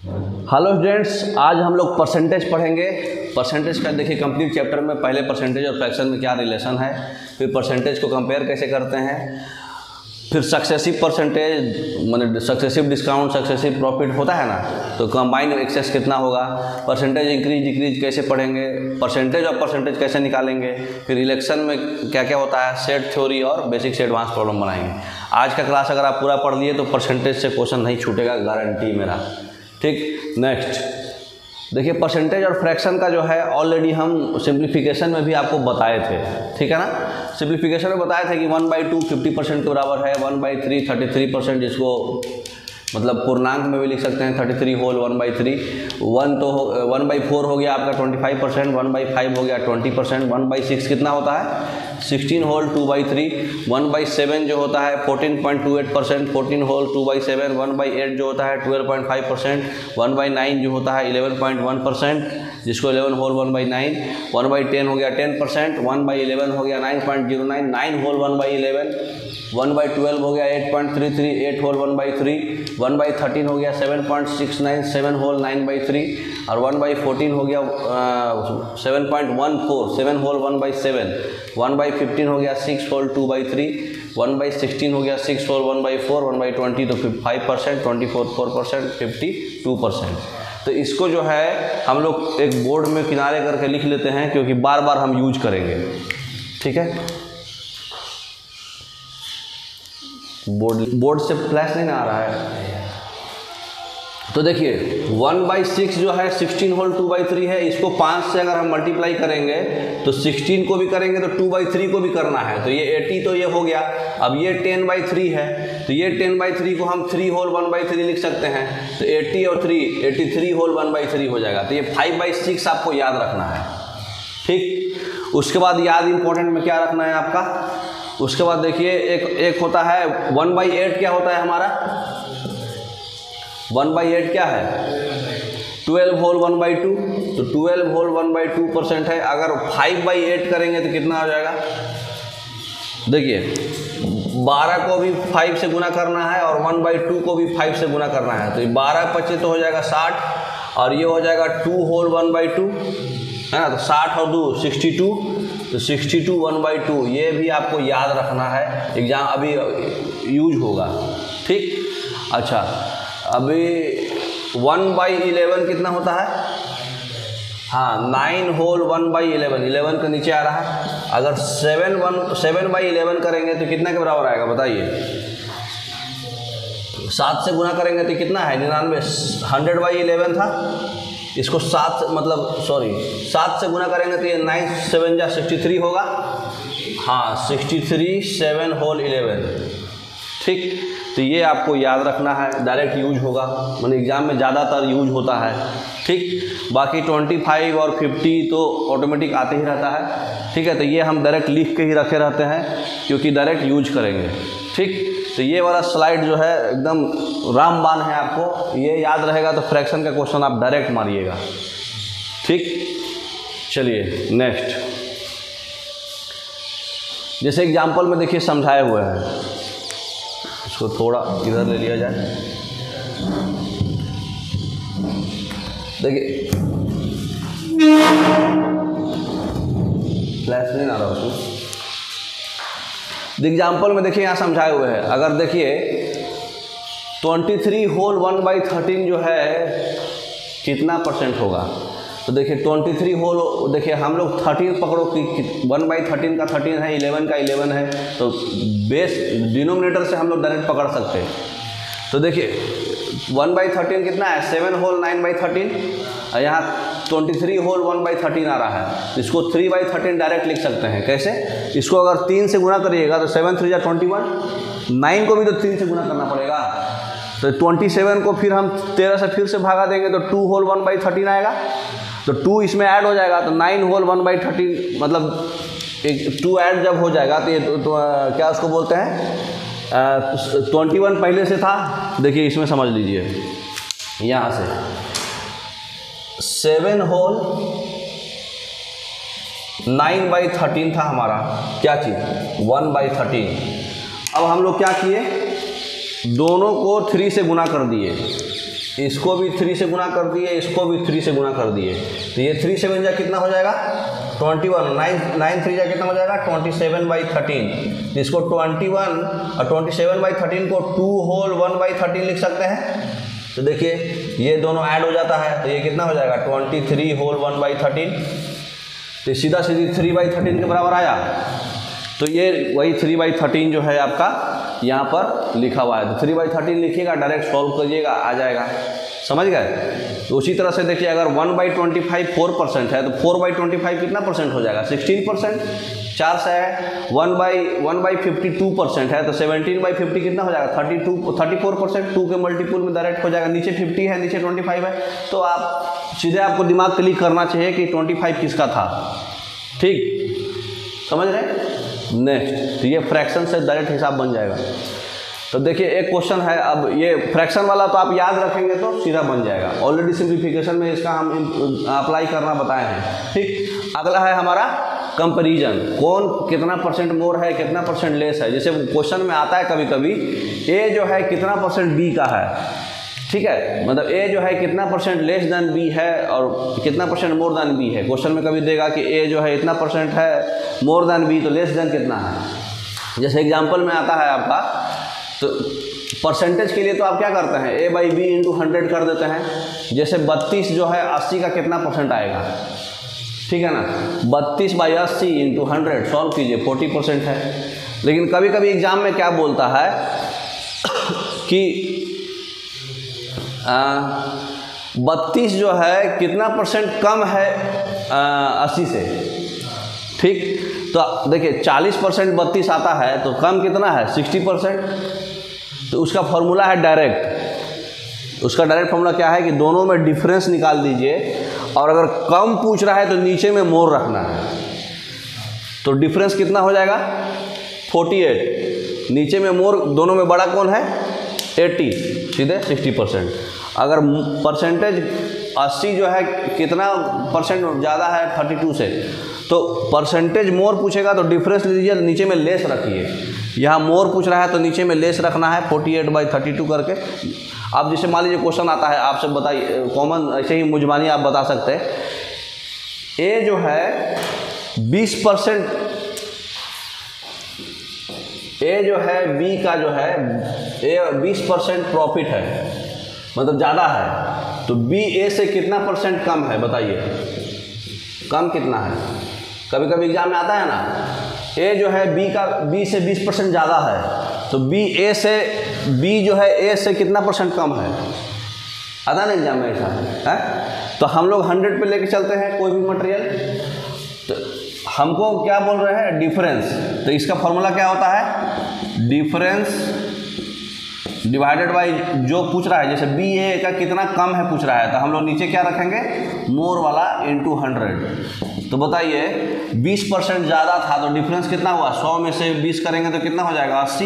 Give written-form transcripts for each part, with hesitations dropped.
Hello students, आज हम लोग परसेंटेज पढ़ेंगे। परसेंटेज का देखिए कंप्लीट चैप्टर में पहले परसेंटेज और फ्रैक्शन में क्या रिलेशन है, फिर परसेंटेज को कंपेयर कैसे करते हैं, फिर सक्सेसिव परसेंटेज माने सक्सेसिव डिस्काउंट, सक्सेसिव प्रॉफिट होता है ना, तो कंबाइंड एक्सेस कितना होगा, परसेंटेज इंक्रीज डिक्रीज कैसे पढ़ेंगे, परसेंटेज और परसेंटेज कैसे निकालेंगे, फिर इलेक्शन में क्या क्या होता है, सेट थ्योरी और बेसिक से एडवांस प्रॉब्लम बनाएंगे। आज का क्लास अगर आप पूरा पढ़ लिए तो परसेंटेज से क्वेश्चन नहीं छूटेगा, गारंटी मेरा। ठीक, नेक्स्ट देखिए परसेंटेज और फ्रैक्शन का जो है ऑलरेडी हम सिंप्लीफिकेशन में भी आपको बताए थे, ठीक है ना। सिंप्लीफिकेशन में बताए थे कि 1/2 50% के बराबर है, 1/3 33%, जिसको मतलब पूर्णांक में भी लिख सकते हैं 33 होल 1/3, 1/4 हो गया आपका 25%, 1/5 हो गया 20%, 1/6 कितना होता है 16 होल 2/3, 1/7 जो होता है 14.28%, 14 होल 2/7, 1/8 जो होता है 12.5%, 1/9 जो होता है 11.1%, जिसको 11 होल 1/9, 1/10 हो गया 10%, 1/11 हो गया 9.09, 9 होल 1/11, 1/12 हो गया 8.33, 8 होल 1/3, 1/13 हो गया 7.69, 7 होल 9/3, और 1/14 हो गया 7.14, 7 होल 1/7, 1/15 हो गया 6 होल 2/3, 1/16 हो गया 6 होल 1/4, 1/20 तो 5%, 24%, 52%। तो इसको जो है हम लोग एक बोर्ड में किनारे करके लिख लेते हैं, क्योंकि बार बार हम यूज करेंगे, ठीक है। बोर्ड से फ्लैश नहीं ना आ रहा है, तो देखिए 1/6 जो है 16 होल 2/3 है, इसको 5 से अगर हम मल्टीप्लाई करेंगे तो 16 को भी करेंगे तो 2/3 को भी करना है, तो ये 80 तो ये हो गया। अब ये 10/3 है, तो ये 10/3 को हम 3 होल 1/3 लिख सकते हैं, तो 80 और 3 83 होल 1/3 हो जाएगा। तो ये 5/6 आपको याद रखना है, ठीक। उसके बाद याद इंपॉर्टेंट में क्या रखना है आपका, उसके बाद देखिए एक होता है 1/8, क्या होता है हमारा 1/8 क्या है 12 होल 1/2, तो 12 होल 1/2% है। अगर 5/8 करेंगे तो कितना हो जाएगा, देखिए 12 को भी 5 से गुना करना है और 1/2 को भी 5 से गुना करना है, तो 12 25 तो हो जाएगा 60, और ये हो जाएगा 2 होल 1/2 है ना, तो 60 और 2 62, तो 62 1/2, ये भी आपको याद रखना है, एग्जाम अभी यूज होगा, ठीक। अच्छा, अभी 1/11 कितना होता है, हाँ 9 होल 1/11, 11 के नीचे आ रहा है। अगर 7/11 करेंगे तो कितना के बराबर आएगा बताइए, 7 से गुना करेंगे तो कितना है 99, 100/11 था, इसको 7 से गुना करेंगे तो ये 9 7 जा 63 होगा, हाँ 63 7 होल 11, ठीक। तो ये आपको याद रखना है, डायरेक्ट यूज होगा, मतलब एग्जाम में ज़्यादातर यूज होता है, ठीक। बाकी 25 और 50 तो ऑटोमेटिक आते ही रहता है, ठीक है। तो ये हम डायरेक्ट लिख के ही रखे रहते हैं, क्योंकि डायरेक्ट यूज करेंगे, ठीक। तो ये वाला स्लाइड जो है एकदम रामबाण है, आपको ये याद रहेगा तो फ्रैक्शन का क्वेश्चन आप डायरेक्ट मारिएगा, ठीक। चलिए नेक्स्ट, जैसे एग्जाम्पल में देखिए समझाए हुए हैं, इसको थोड़ा इधर ले लिया जाए, देखिए फ्लैश नहीं आ रहा उसमें, एग्जाम्पल में देखिए यहाँ समझाए हुए हैं। अगर देखिए 23 होल 1/13 जो है कितना परसेंट होगा, तो देखिए 23 होल, देखिए हम लोग 13 पकड़ो कि 1/13 का 13 है, 11 का 11 है, तो बेस डिनोमिनेटर से हम लोग डायरेक्ट पकड़ सकते हैं। तो देखिए 1/13 कितना है 7 होल 9/13, और यहाँ 23 होल 1/13 आ रहा है, इसको 3/13 डायरेक्ट लिख सकते हैं। कैसे, इसको अगर 3 से गुना करिएगा तो 7 3 जा 21, 9 को भी तो 3 से गुना करना पड़ेगा, तो 27 को फिर हम 13 से फिर से भागा देंगे तो 2 होल 1/13 आएगा, तो 2 इसमें ऐड हो जाएगा, तो 9 होल 1/13, मतलब 2 ऐड जब हो जाएगा तो ये क्या उसको बोलते हैं 21 पहले से था, देखिए इसमें समझ लीजिए, यहाँ से 7 होल 9/13 था हमारा, क्या चीज़ 1/13। अब हम लोग क्या किए, दोनों को 3 से गुना कर दिए, इसको भी 3 से गुना कर दिए, इसको भी 3 से गुना कर दिए, तो ये 3 से बन जाए कितना हो जाएगा 21, 9 3 जा कितना हो जाएगा 27/13। इसको 21 और 27/13 को 2 होल 1/13 लिख सकते हैं। तो देखिए ये दोनों ऐड हो जाता है, तो ये कितना हो जाएगा 23 होल 1/13। तो सीधा सीधी 3/13 के बराबर आया। तो ये वही 3/13 जो है आपका यहाँ पर लिखा हुआ है। तो 3/13 लिखिएगा, डायरेक्ट सॉल्व करिएगा, आ जाएगा। समझ गए। तो उसी तरह से देखिए अगर 1/25 4% है तो 4/25 कितना परसेंट हो जाएगा 16%। 4 से है 1/52% है तो 17/50 कितना हो जाएगा 34%। 2 के मल्टीपल में डायरेक्ट हो जाएगा। नीचे 50 है, नीचे 25 है, तो आप सीधे आपको दिमाग क्लिक करना चाहिए कि 25 किसका था। ठीक, समझ रहे। नेक्स्ट, तो ये फ्रैक्शन से डायरेक्ट हिसाब बन जाएगा। तो देखिए एक क्वेश्चन है, अब ये फ्रैक्शन वाला तो आप याद रखेंगे तो सीधा बन जाएगा। ऑलरेडी सिंप्लीफिकेशन में इसका हम अप्लाई करना बताए हैं। ठीक, अगला है हमारा कंपैरिजन। कौन कितना परसेंट मोर है, कितना परसेंट लेस है। जैसे क्वेश्चन में आता है कभी कभी ए जो है कितना परसेंट बी का है। ठीक है, मतलब ए जो है कितना परसेंट लेस देन बी है और कितना परसेंट मोर देन बी है। क्वेश्चन में कभी देगा कि ए जो है इतना परसेंट है मोर देन बी, तो लेस देन कितना है। जैसे एग्जांपल में आता है आपका, तो परसेंटेज के लिए तो आप क्या करते हैं a/b × 100 कर देते हैं। जैसे 32 जो है 80 का कितना परसेंट आएगा, ठीक है ना। 32/80 × 100 सॉल्व कीजिए, 40% है। लेकिन कभी कभी एग्जाम में क्या बोलता है कि 32 जो है कितना परसेंट कम है 80 से। ठीक, तो देखिए 40% 32 आता है तो कम कितना है 60%। तो उसका फॉर्मूला है डायरेक्ट। उसका डायरेक्ट फॉर्मूला क्या है कि दोनों में डिफरेंस निकाल दीजिए और अगर कम पूछ रहा है तो नीचे में मोर रखना है। तो डिफरेंस कितना हो जाएगा 48, नीचे में मोर, दोनों में बड़ा कौन है 80, सीधे 60%। अगर परसेंटेज 80 जो है कितना परसेंट ज़्यादा है 32 से, तो परसेंटेज मोर पूछेगा तो डिफरेंस लीजिए, नीचे में लेस रखिए। यहाँ मोर पूछ रहा है तो नीचे में लेस रखना है 48/32 करके। आप जैसे मान लीजिए क्वेश्चन आता है आपसे, बताइए कॉमन ऐसे ही मुजमानी आप बता सकते हैं। ए जो है 20%, ए जो है बी का जो है ए 20% प्रॉफिट है, मतलब ज़्यादा है, तो बी ए से कितना परसेंट कम है बताइए, कम कितना है। कभी कभी एग्जाम में आता है ना, ए जो है बी से 20% ज़्यादा है, तो बी जो है ए से कितना परसेंट कम है, आता ना एग्जाम में ऐसा है। तो हम लोग 100 पे लेके चलते हैं कोई भी मटेरियल, तो हमको क्या बोल रहे हैं डिफरेंस। तो इसका फॉर्मूला क्या होता है डिफरेंस डिवाइडेड बाई जो पूछ रहा है। जैसे बी ए का कितना कम है पूछ रहा है, तो हम लोग नीचे क्या रखेंगे मोर वाला × 100। तो बताइए 20% ज़्यादा था तो डिफरेंस कितना हुआ, 100 में से 20 करेंगे तो कितना हो जाएगा 80,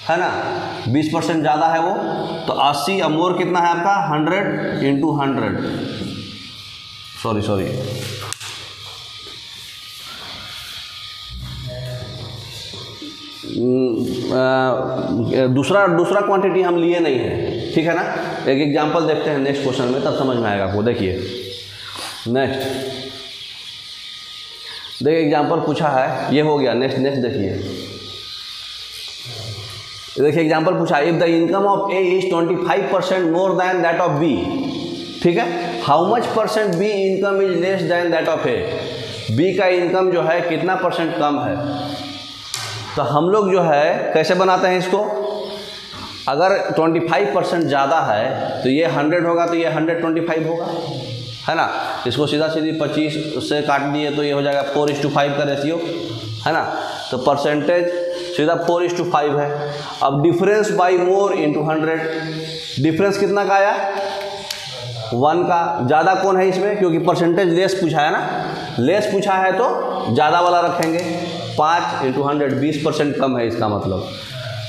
है ना। 20% ज़्यादा है वो, तो 80 और मोर कितना है आपका 100 × 100। सॉरी दूसरा क्वांटिटी हम लिए नहीं है, ठीक है ना। एक एग्जांपल देखते हैं नेक्स्ट क्वेश्चन में, तब समझ में आएगा आपको। देखिए नेक्स्ट, देखिए एग्जांपल पूछा है, ये हो गया। नेक्स्ट देखिए एग्जांपल पूछा, if the income of A is 25% more than that of B, ठीक है, how much percent B income is less than that of A. B का इनकम जो है कितना परसेंट कम है। तो हम लोग जो है कैसे बनाते हैं इसको, अगर 25% ज़्यादा है तो ये 100 होगा, तो ये 125 होगा, है ना। इसको सीधा सीधी 25 से काट दिए तो ये हो जाएगा 4:5 का रेशियो, है ना। तो परसेंटेज सीधा 4:5 है। अब डिफरेंस बाई मोर × 100, डिफरेंस कितना का आया 1 का। ज़्यादा कौन है इसमें, क्योंकि परसेंटेज लेस पूछा है ना, लेस पूछा है तो ज़्यादा वाला रखेंगे। 5 × 100 20% कम है इसका मतलब।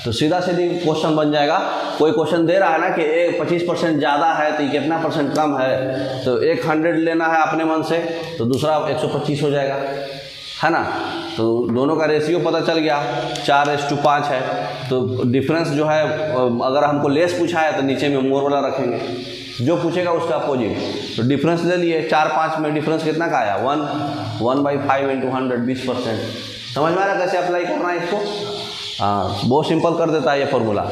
तो सीधा सीधी क्वेश्चन बन जाएगा। कोई क्वेश्चन दे रहा है ना कि 25% ज़्यादा है तो ये कितना परसेंट कम है, तो एक 100 लेना है अपने मन से, तो दूसरा 125 हो जाएगा, है ना। तो दोनों का रेशियो पता चल गया 4:5 है। तो डिफरेंस जो है अगर हमको लेस पूछा है तो नीचे में मोर वाला रखेंगे, जो पूछेगा उसका अपोजिट। तो डिफरेंस ले लिए 4-5 में डिफरेंस कितना का आया 1/5 × 100 20%। समझ में आ रहा कैसे अप्लाई करना है इसको? हाँ, बहुत सिंपल कर देता है ये फॉर्मूला।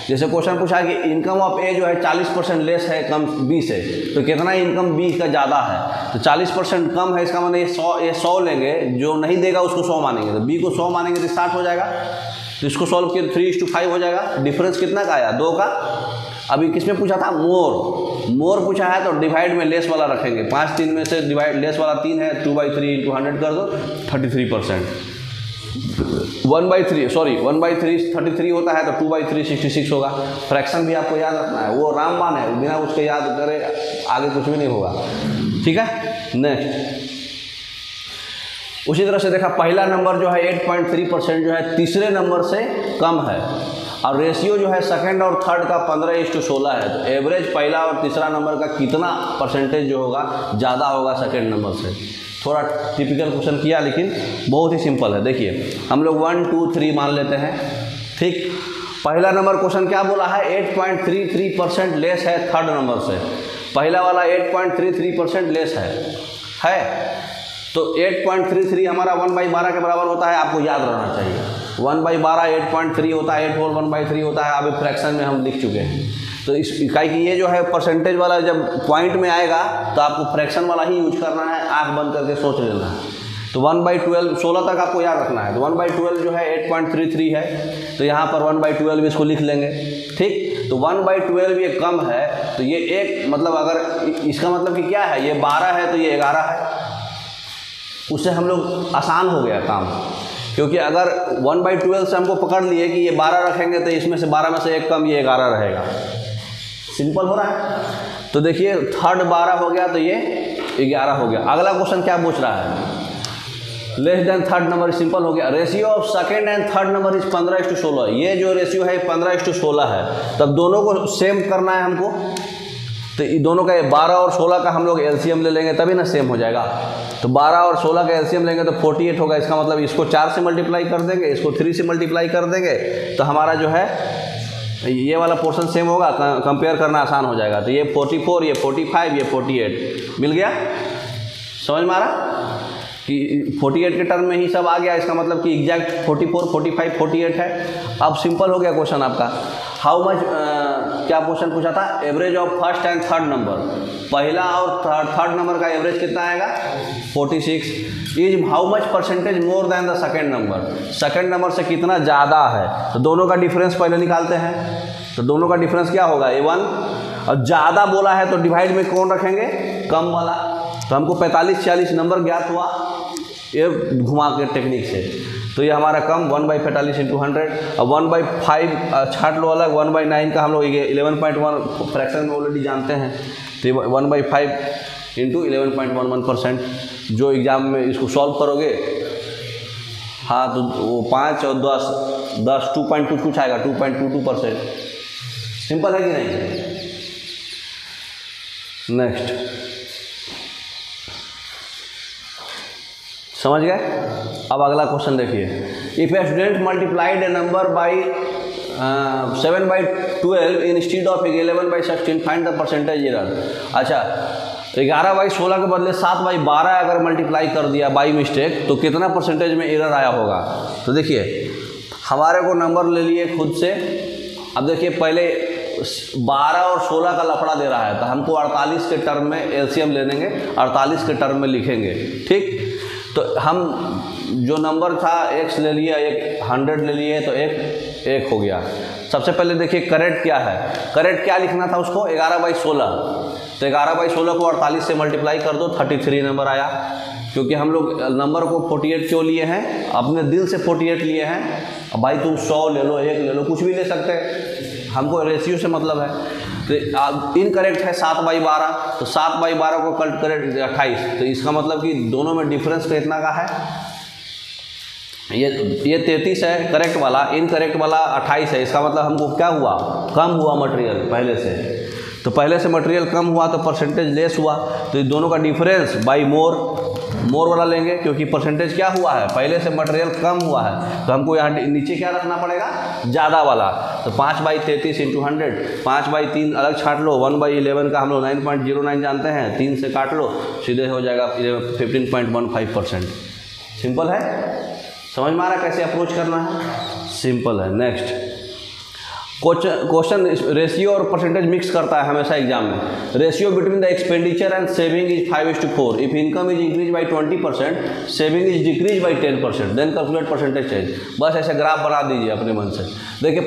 जैसे क्वेश्चन पूछा कि इनकम ऑफ ए जो है 40% लेस है कम बी से, तो कितना इनकम बी का ज़्यादा है? तो 40% कम है, इसका मतलब ये 100 लेंगे, जो नहीं देगा उसको 100 मानेंगे। तो बी को 100 मानेंगे तो 60 हो जाएगा। तो इसको सॉल्व किया 3:5 हो जाएगा। डिफरेंस कितना का आया 2 का। अभी किसमें पूछा था? मोर पूछा है तो डिवाइड में लेस वाला रखेंगे। 5 3 में से डिवाइड लेस वाला 3 है, 2/3 × 100 कर दो 33%। 1/3 33 होता है तो 2/3 66 होगा। फ्रैक्शन भी आपको याद रखना है, वो रामबाण है, बिना उसके याद करे आगे कुछ भी नहीं होगा। ठीक है। नेक्स्ट उसी तरह से देखा पहला नंबर जो है 8.3% जो है तीसरे नंबर से कम है, और रेशियो जो है सेकंड और थर्ड का 15:16 है। तो एवरेज पहला और तीसरा नंबर का कितना परसेंटेज जो होगा ज़्यादा होगा सेकंड नंबर से? थोड़ा टिपिकल क्वेश्चन किया लेकिन बहुत ही सिंपल है। देखिए हम लोग 1 2 3 मान लेते हैं। ठीक, पहला नंबर क्वेश्चन क्या बोला है? 8.33% लेस है थर्ड नंबर से। पहला वाला 8.33% लेस है। तो 8.33 हमारा 1/12 के बराबर होता है, आपको याद रहना चाहिए। 1/12 8.3 होता है, 8 होल 1/3 होता है। अभी फ्रैक्शन में हम लिख चुके हैं। तो इस इकाई की ये जो है परसेंटेज वाला जब पॉइंट में आएगा तो आपको फ्रैक्शन वाला ही यूज करना है, आंख बंद करके सोच लेना है। तो 1/12 16 तक आपको याद रखना है। तो 1/12 जो है 8.33 है, तो यहाँ पर 1/12 इसको लिख लेंगे। ठीक, तो 1/12 ये कम है, तो ये एक मतलब अगर इसका मतलब कि क्या है, ये 12 है तो ये 11 है। उससे हम लोग आसान हो गया काम, क्योंकि अगर 1/12 से हमको पकड़ लिए कि ये 12 रखेंगे तो इसमें से 12 में से एक कम, ये 11 रहेगा। सिंपल हो रहा है। तो देखिए थर्ड 12 हो गया तो ये 11 हो गया। अगला क्वेश्चन क्या पूछ रहा है? Less than third number, simple हो गया। Ratio of second and third number is 15:16। ये जो रेशियो है 15:16 है, तब दोनों को सेम करना है हमको। तो दोनों का 12 और 16 का हम लोग एलसीएम ले लेंगे तभी ना सेम हो जाएगा। तो 12 और 16 का एलसीएम लेंगे तो 48 होगा। इसका मतलब इसको 4 से मल्टीप्लाई कर देंगे, इसको 3 से मल्टीप्लाई कर देंगे, तो हमारा जो है ये वाला पोर्शन सेम होगा, कंपेयर करना आसान हो जाएगा। तो ये 44, ये 45, ये 48 मिल गया। समझ में आ रहा कि 48 के टर्म में ही सब आ गया। इसका मतलब कि एग्जैक्ट 44 45 48 है। अब सिंपल हो गया क्वेश्चन आपका। हाउ मच क्या क्वेश्चन पूछा था? Average of first and third number, पहला और थर्ड नंबर का एवरेज कितना आएगा 46। Is how much percentage more than the second number, second number से कितना ज़्यादा है। तो दोनों का डिफरेंस पहले निकालते हैं। तो दोनों का डिफरेंस क्या होगा A1, और ज़्यादा बोला है तो डिवाइड में कौन रखेंगे? कम वाला। तो हमको 45 नंबर ज्ञात हुआ ये घुमा के टेक्निक से। तो ये हमारा कम 1/45 × 100, और 1/5 छाट लो अलग। 1/9 का हम लोग 11.1 फ्रैक्शन में ऑलरेडी जानते हैं। तो 1/5 × 11.11%। जो एग्ज़ाम में इसको सॉल्व करोगे, हाँ, तो वो 5 और 10 2.2 कुछ आएगा, 2.22%। सिंपल है कि नहीं? नेक्स्ट समझ गए? अब अगला क्वेश्चन देखिए। If a student multiplied A number by 7/12 instead of 11/16 find the percentage error. अच्छा, 11/16 के बदले 7/12 अगर मल्टीप्लाई कर दिया बाई मिस्टेक तो कितना परसेंटेज में एरर आया होगा? तो देखिए हमारे को नंबर ले लिए खुद से। अब देखिए पहले 12 और 16 का लफड़ा दे रहा है, तो हमको 48 के टर्म में एलसीएम ले लेंगे, 48 के टर्म में लिखेंगे। ठीक, तो हम जो नंबर था x ले लिया, एक 100 ले लिए, तो एक हो गया। सबसे पहले देखिए करेक्ट क्या है। करेक्ट क्या लिखना था उसको? 11/16। तो 11/16 को 48 से मल्टीप्लाई कर दो, 33 नंबर आया। क्योंकि हम लोग नंबर को 48 क्यों लिए हैं? अपने दिल से 48 लिए हैं। अब भाई तुम 100 ले लो, 1 ले लो, कुछ भी ले सकते हैं, हमको रेशियो से मतलब है। तो इनकरेक्ट है 7/12, तो 7/12 को कट करेक्ट 28। तो इसका मतलब कि दोनों में डिफरेंस कितना का है? ये 33 है करेक्ट वाला, इनकरेक्ट वाला 28 है। इसका मतलब हमको क्या हुआ? कम हुआ मटेरियल पहले से। तो पहले से मटेरियल कम हुआ तो परसेंटेज लेस हुआ। तो ये दोनों का डिफरेंस बाई मोर मोर वाला लेंगे, क्योंकि परसेंटेज क्या हुआ है, पहले से मटेरियल कम हुआ है, तो हमको यहाँ नीचे क्या रखना पड़ेगा, ज़्यादा वाला। तो 5/33 × 100, 5/3 अलग छाट लो, 1/11 का हम लोग 9.09 जानते हैं, 3 से काट लो, सीधे हो जाएगा 15.15%। सिंपल है, समझ में आ रहा है कैसे अप्रोच करना है, सिंपल है। नेक्स्ट क्वेश्चन रेशियो और परसेंटेज मिक्स करता है हमेशा एग्जाम में। Ratio between the expenditure and saving is 5:4। If income is increase by 20%, saving is decrease by 10%, then calculate percentage change. बस ऐसे ग्राफ बना दीजिए अपने मन से। देखिए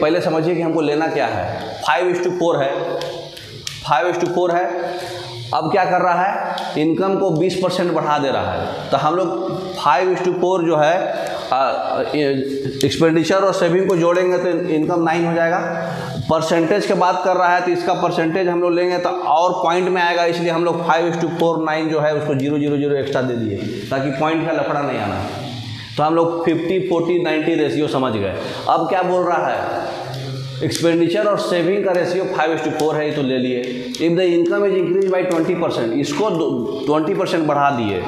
पहले समझिए कि हमको लेना क्या है, 5:4 है, 5:4 है। अब क्या कर रहा है, इनकम को 20% बढ़ा दे रहा है, तो हम लोग 5:4 जो है एक्सपेंडिचर और सेविंग को जोड़ेंगे तो इनकम 9 हो जाएगा। परसेंटेज की बात कर रहा है तो इसका परसेंटेज हम लोग लेंगे तो और पॉइंट में आएगा, इसलिए हम लोग 5:49 जो है उसको 0.00 एक्स्ट्रा दे दिए ताकि पॉइंट का लफड़ा नहीं आना। तो हम लोग 50-40-90 रेशियो समझ गए। अब क्या बोल रहा है, एक्सपेंडिचर और सेविंग का रेशियो 5:4 है, ये तो ले लिए। If the income is increase by 20%, इसको 20% बढ़ा दिए,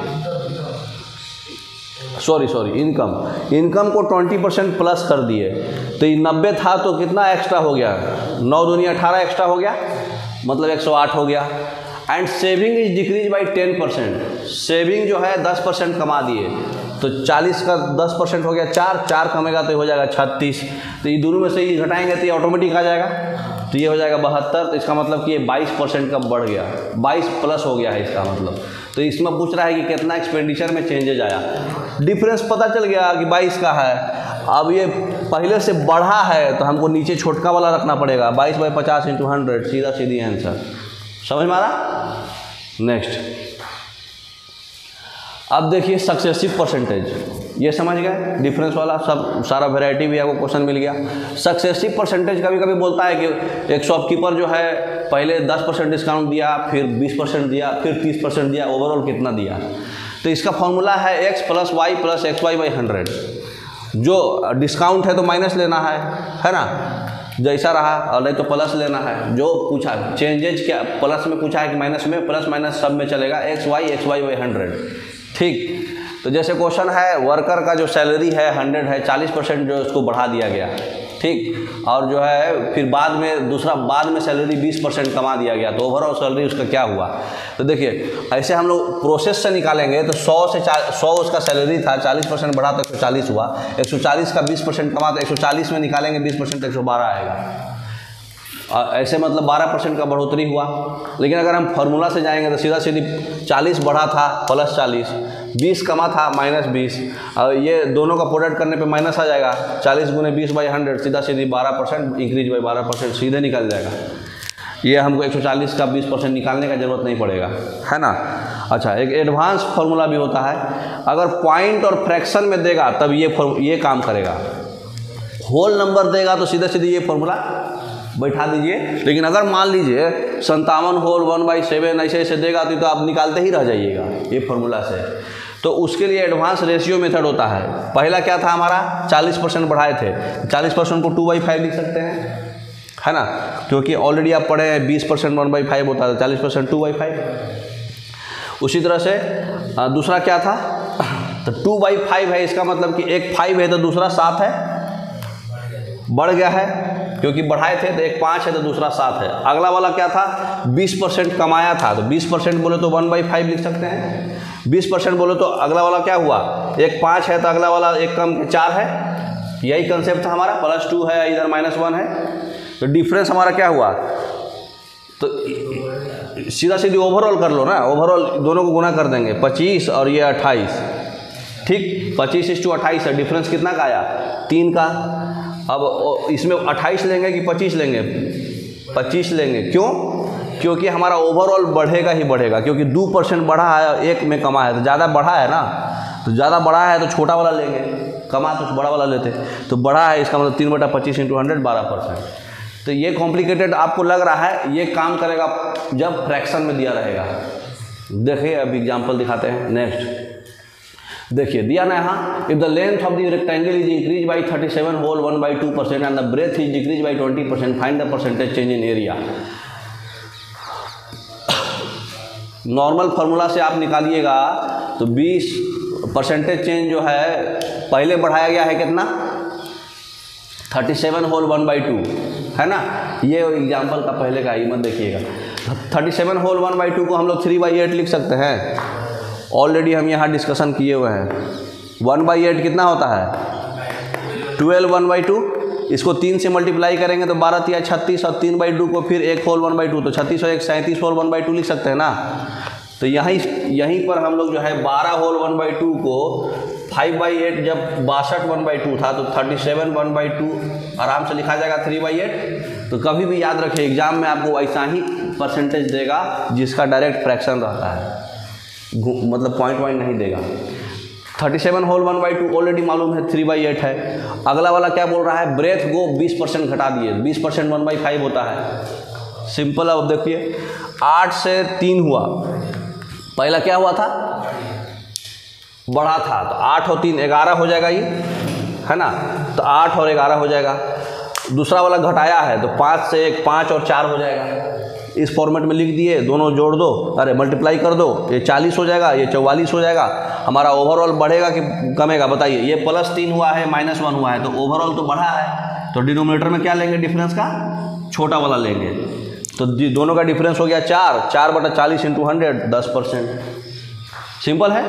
सॉरी इनकम को 20% प्लस कर दिए, तो ये 90 था तो कितना एक्स्ट्रा हो गया, 9 दूनी 18 एक्स्ट्रा हो गया, मतलब 108 हो गया। And saving is decrease by 10%, saving जो है 10% कमा दिए, तो 40 का 10% हो गया 4 कमेगा तो हो जाएगा 36। तो ये दोनों में से ये घटाएंगे तो ये ऑटोमेटिक आ जाएगा, तो ये हो जाएगा 72। तो इसका मतलब कि ये 22% का बढ़ गया, 22 प्लस हो गया है इसका मतलब। तो इसमें पूछ रहा है कि कितना एक्सपेंडिचर में चेंजेज आया, डिफरेंस पता चल गया कि 22 का है। अब ये पहले से बढ़ा है तो हमको नीचे छोटका वाला रखना पड़ेगा, 22/50 × 100, सीधी आंसर। समझ में आ रहा। नेक्स्ट अब देखिए सक्सेसिव परसेंटेज, ये समझ गए डिफरेंस वाला, सब सारा वैरायटी भी आपको क्वेश्चन मिल गया। सक्सेसिव परसेंटेज कभी कभी बोलता है कि एक शॉपकीपर जो है पहले 10% डिस्काउंट दिया, फिर 20% दिया, फिर 30% दिया, ओवरऑल कितना दिया। तो इसका फॉर्मूला है x + y + xy/100। जो डिस्काउंट है तो माइनस लेना है ना, जैसा रहा, और नहीं तो प्लस लेना है। जो पूछा चेंजेज क्या, प्लस में पूछा है कि माइनस में, प्लस माइनस सब में चलेगा, xy/100। ठीक, तो जैसे क्वेश्चन है वर्कर का जो सैलरी है 100 है, 40% जो उसको बढ़ा दिया गया, ठीक, और जो है फिर बाद में सैलरी 20% कमा दिया गया, तो ओवरऑल सैलरी उसका क्या हुआ। तो देखिए ऐसे हम लोग प्रोसेस से निकालेंगे तो 100 उसका सैलरी था, 40% बढ़ा तो 140 हुआ, 140 का 20% कमा तो 140 में निकालेंगे 20% 112 आएगा। ऐसे मतलब 12% का बढ़ोतरी हुआ। लेकिन अगर हम फार्मूला से जाएंगे तो सीधा 40 बढ़ा था +40, 20 कमा था -20, और ये दोनों का प्रोडक्ट करने पे माइनस आ जाएगा, 40 × 20/100 सीधा 12% इंक्रीज बाई 12% सीधे निकल जाएगा। ये हमको 140 का 20% निकालने का जरूरत नहीं पड़ेगा, है ना। अच्छा, एक एडवांस फार्मूला भी होता है, अगर पॉइंट और फ्रैक्शन में देगा तब ये काम करेगा, होल नंबर देगा तो सीधे ये फार्मूला बैठा दीजिए। लेकिन अगर मान लीजिए 57 होल 1/7 ऐसे देगा तो आप निकालते ही रह जाइएगा ये फार्मूला से। तो उसके लिए एडवांस रेशियो मेथड होता है। पहला क्या था हमारा, 40% बढ़ाए थे, 40% को 2/5 लिख सकते हैं, है ना, क्योंकि ऑलरेडी आप पढ़े हैं 20% 1/5 होता है, 40% 2/5। उसी तरह से दूसरा क्या था, तो 2/5 है, इसका मतलब कि एक 5 है तो दूसरा 7 है, बढ़ गया है क्योंकि बढ़ाए थे, तो एक 5 है तो दूसरा 7 है। अगला वाला क्या था, 20% कमाया था, तो 20% बोले तो 1/5 लिख सकते हैं, 20% बोले तो अगला वाला क्या हुआ, एक 5 है तो अगला वाला एक कम 4 है। यही कंसेप्ट था हमारा, +2 है इधर -1 है, तो डिफरेंस हमारा क्या हुआ, तो सीधी ओवरऑल कर लो ना, ओवरऑल दोनों को गुना कर देंगे, 25 और ये 28, ठीक, 25:28 है, डिफरेंस कितना का आया, 3 का। अब इसमें 28 लेंगे कि 25 लेंगे, 25 लेंगे, क्यों, क्योंकि हमारा ओवरऑल बढ़ेगा ही बढ़ेगा, क्योंकि 2% बढ़ा है, एक में कमा है, तो ज़्यादा बढ़ा है ना, तो ज़्यादा बढ़ा है तो छोटा वाला लेंगे, कमा तो बड़ा वाला लेते, तो बढ़ा है, इसका मतलब 3/25 × 100 12%। तो ये कॉम्प्लिकेटेड आपको लग रहा है, ये काम करेगा जब फ्रैक्शन में दिया रहेगा। देखिए अब एग्जाम्पल दिखाते हैं। नेक्स्ट देखिए दिया ना यहाँ, if the length of the rectangle is increase by 37 whole 1/2% and the breadth is decrease by 20%, find the percentage change in area. Normal formula से आप निकालिएगा तो 20 परसेंटेज चेंज जो है पहले बढ़ाया गया है कितना 37 होल 1/2 है ना। ये एग्जाम्पल का पहले का ही मत देखिएगा। 37 होल 1/2 को हम लोग 3/8 लिख सकते हैं। ऑलरेडी हम यहाँ डिस्कशन किए हुए हैं। 1/8 कितना होता है 12 1/2। इसको 3 से मल्टीप्लाई करेंगे तो 12 या 36 और 3/2 को फिर 1 होल 1/2 तो 36 और 1 37 होल 1/2 लिख सकते हैं ना। तो यहीं पर हम लोग जो है 12 होल 1/2 को 5/8 जब 62 1/2 था तो 37 1/2 आराम से लिखा जाएगा 3/8। तो कभी भी याद रखिए एग्जाम में आपको ऐसा ही परसेंटेज देगा जिसका डायरेक्ट फ्रैक्शन रहता है, मतलब पॉइंट नहीं देगा। 37 होल 1/2 ऑलरेडी मालूम है 3/8 है। अगला वाला क्या बोल रहा है ब्रेथ को 20% घटा दिए, 20% 1/5 होता है। सिंपल। अब देखिए 8 से 3 हुआ, पहला क्या हुआ था बढ़ा था, तो 8 और 3 11 हो जाएगा ये, है ना। तो 8 और 11 हो जाएगा। दूसरा वाला घटाया है तो 5 से 1 5 और 4 हो जाएगा। इस फॉर्मेट में लिख दिए, दोनों जोड़ दो, अरे मल्टीप्लाई कर दो, ये 40 हो जाएगा, ये 44 हो जाएगा। हमारा ओवरऑल बढ़ेगा कि कमेगा बताइए। ये +3 हुआ है -1 हुआ है, तो ओवरऑल तो बढ़ा है। तो डिनोमिनेटर में क्या लेंगे डिफरेंस का छोटा वाला लेंगे। तो दोनों का डिफरेंस हो गया 4/40 × 100 10%। सिंपल है।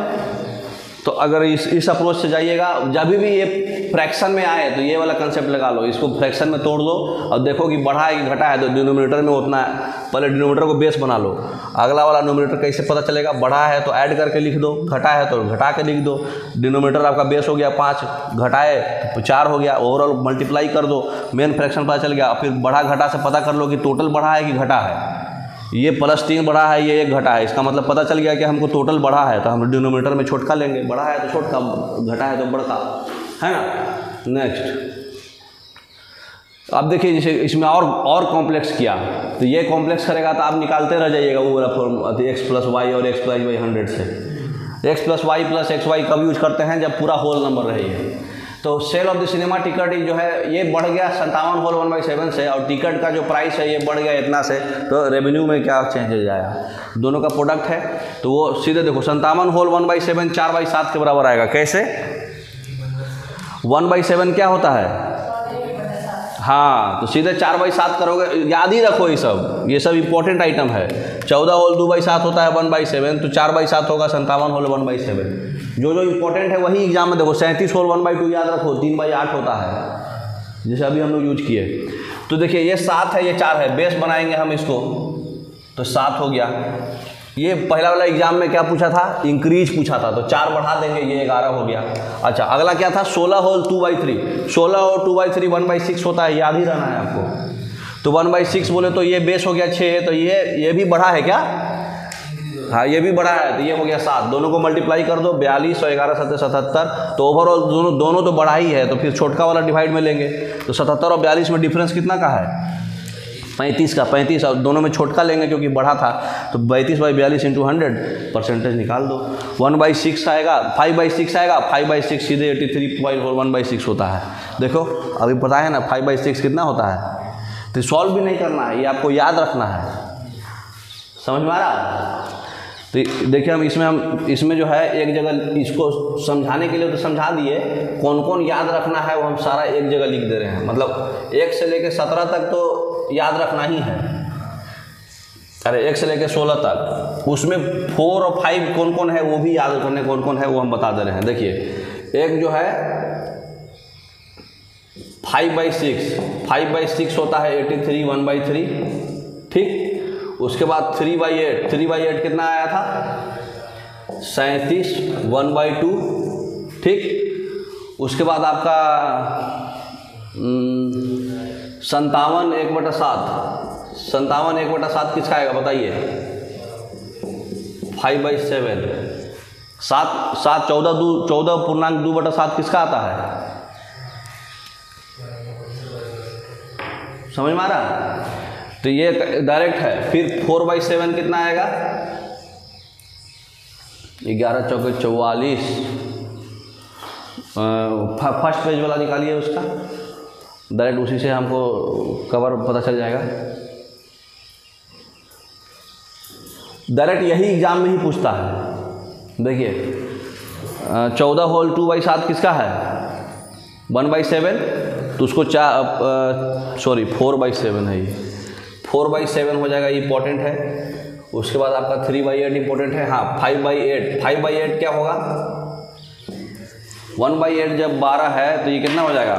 तो अगर इस अप्रोच से जाइएगा, जब भी ये फ्रैक्शन में आए तो ये वाला कंसेप्ट लगा लो, इसको फ्रैक्शन में तोड़ दो और देखो कि बढ़ा है कि घटा है। तो डिनोमिनेटर में उतना है, पहले डिनोमिनेटर को बेस बना लो। अगला वाला डिनोमिनेटर कैसे पता चलेगा, बढ़ा है तो ऐड करके लिख दो, घटा है तो घटा के लिख दो। डिनोमिनेटर आपका बेस हो गया 5, घटाए तो 4 हो गया। ओवरऑल मल्टीप्लाई कर दो, मेन फ्रैक्शन पता चल गया। फिर बढ़ा घटा से पता कर लो कि टोटल बढ़ा है कि घटा है। ये +3 बढ़ा है, ये 1 घटा है, इसका मतलब पता चल गया कि हमको टोटल बढ़ा है। तो हम डिनोमिनेटर में छोटका लेंगे, बढ़ा है तो छोटका, घटा है तो बड़का, है ना। नेक्स्ट अब देखिए जैसे इसमें और कॉम्प्लेक्स किया, तो ये कॉम्प्लेक्स करेगा तो आप निकालते रह जाइएगा वो वाला फॉर्म x + y और x + y 100 से। x + y + xy कब यूज करते हैं जब पूरा होल नंबर रही। तो sale of the cinema ticket जो है ये बढ़ गया 57 होल 1/7 से, और टिकट का जो प्राइस है ये बढ़ गया इतना से। तो रेवेन्यू में क्या चेंजेज आया, दोनों का प्रोडक्ट है तो वो सीधे देखो 57 होल 1/7 4/7 के बराबर आएगा। कैसे 1/7 क्या होता है, हाँ, तो सीधे 4/7 करोगे। याद ही रखो ये सब इंपॉर्टेंट आइटम है। 14 होल 2/7 होता है 1/7, तो 4/7 होगा 57 होल 1/7। जो इंपॉर्टेंट है वही एग्जाम में देखो। 37 होल 1/2 याद रखो 3/8 होता है, जैसे अभी हम लोग यूज किए। तो देखिए ये 7 है, ये 4 है, बेस बनाएंगे हम इसको तो 7 हो गया। ये पहला वाला एग्जाम में क्या पूछा था, इंक्रीज पूछा था, तो 4 बढ़ा देंगे, ये 11 हो गया। अच्छा अगला क्या था 16 होल 2/3, 16 और 2/3 1/6 होता है, याद ही रहना है आपको। तो 1/6 बोले तो ये बेस हो गया 6, तो ये भी बढ़ा है क्या, हाँ ये भी बढ़ा है, तो ये हो गया 7। दोनों को मल्टीप्लाई कर दो, 42 और 11 7 77। तो ओवरऑल दोनों तो बढ़ा ही है, तो फिर छोटका वाला डिवाइड में लेंगे। तो 77 और 42 में डिफरेंस कितना का है 35 का, 35 और दोनों में छोटका लेंगे क्योंकि बढ़ा था। तो 32/42 × 100 परसेंटेज निकाल दो। 1/6 आएगा, 5/6 आएगा, 5/6 सीधे 83.1/6 होता है। देखो अभी पता है ना 5/6 कितना होता है। तो सॉल्व भी नहीं करना है, ये आपको याद रखना है, समझ में आ रहा। तो देखिए हम इसमें जो है एक जगह इसको समझाने के लिए तो समझा दिए, कौन कौन याद रखना है वो हम सारा एक जगह लिख दे रहे हैं। मतलब 1 से लेकर 17 तक तो याद रखना ही है, अरे 1 से लेकर 16 तक, उसमें 4 और 5 कौन कौन है वो भी याद करने, कौन कौन है वो हम बता दे रहे हैं। देखिए एक जो है 5/6 होता है 83 1/3, ठीक। उसके बाद 3/8 कितना आया था 37 1/2, ठीक। उसके बाद आपका 57 1/7, 57 1/7 किसका आएगा बताइए 5/7। 7 14.2/7 किसका आता है, समझ में आ रहा। तो ये डायरेक्ट है। फिर 4/7 कितना आएगा 11 चौके 44। फर्स्ट पेज वाला निकालिए उसका, डायरेक्ट उसी से हमको कवर पता चल जाएगा। डायरेक्ट यही एग्जाम में ही पूछता है, देखिए 14 होल 2/7 किसका है 1/7, तो उसको 4/7 है, ये 4/7 हो जाएगा, इंपॉर्टेंट है। उसके बाद आपका 3/8 इंपॉर्टेंट है। हाँ 5/8, 5/8 क्या होगा 1/8 जब 12 है तो ये कितना हो जाएगा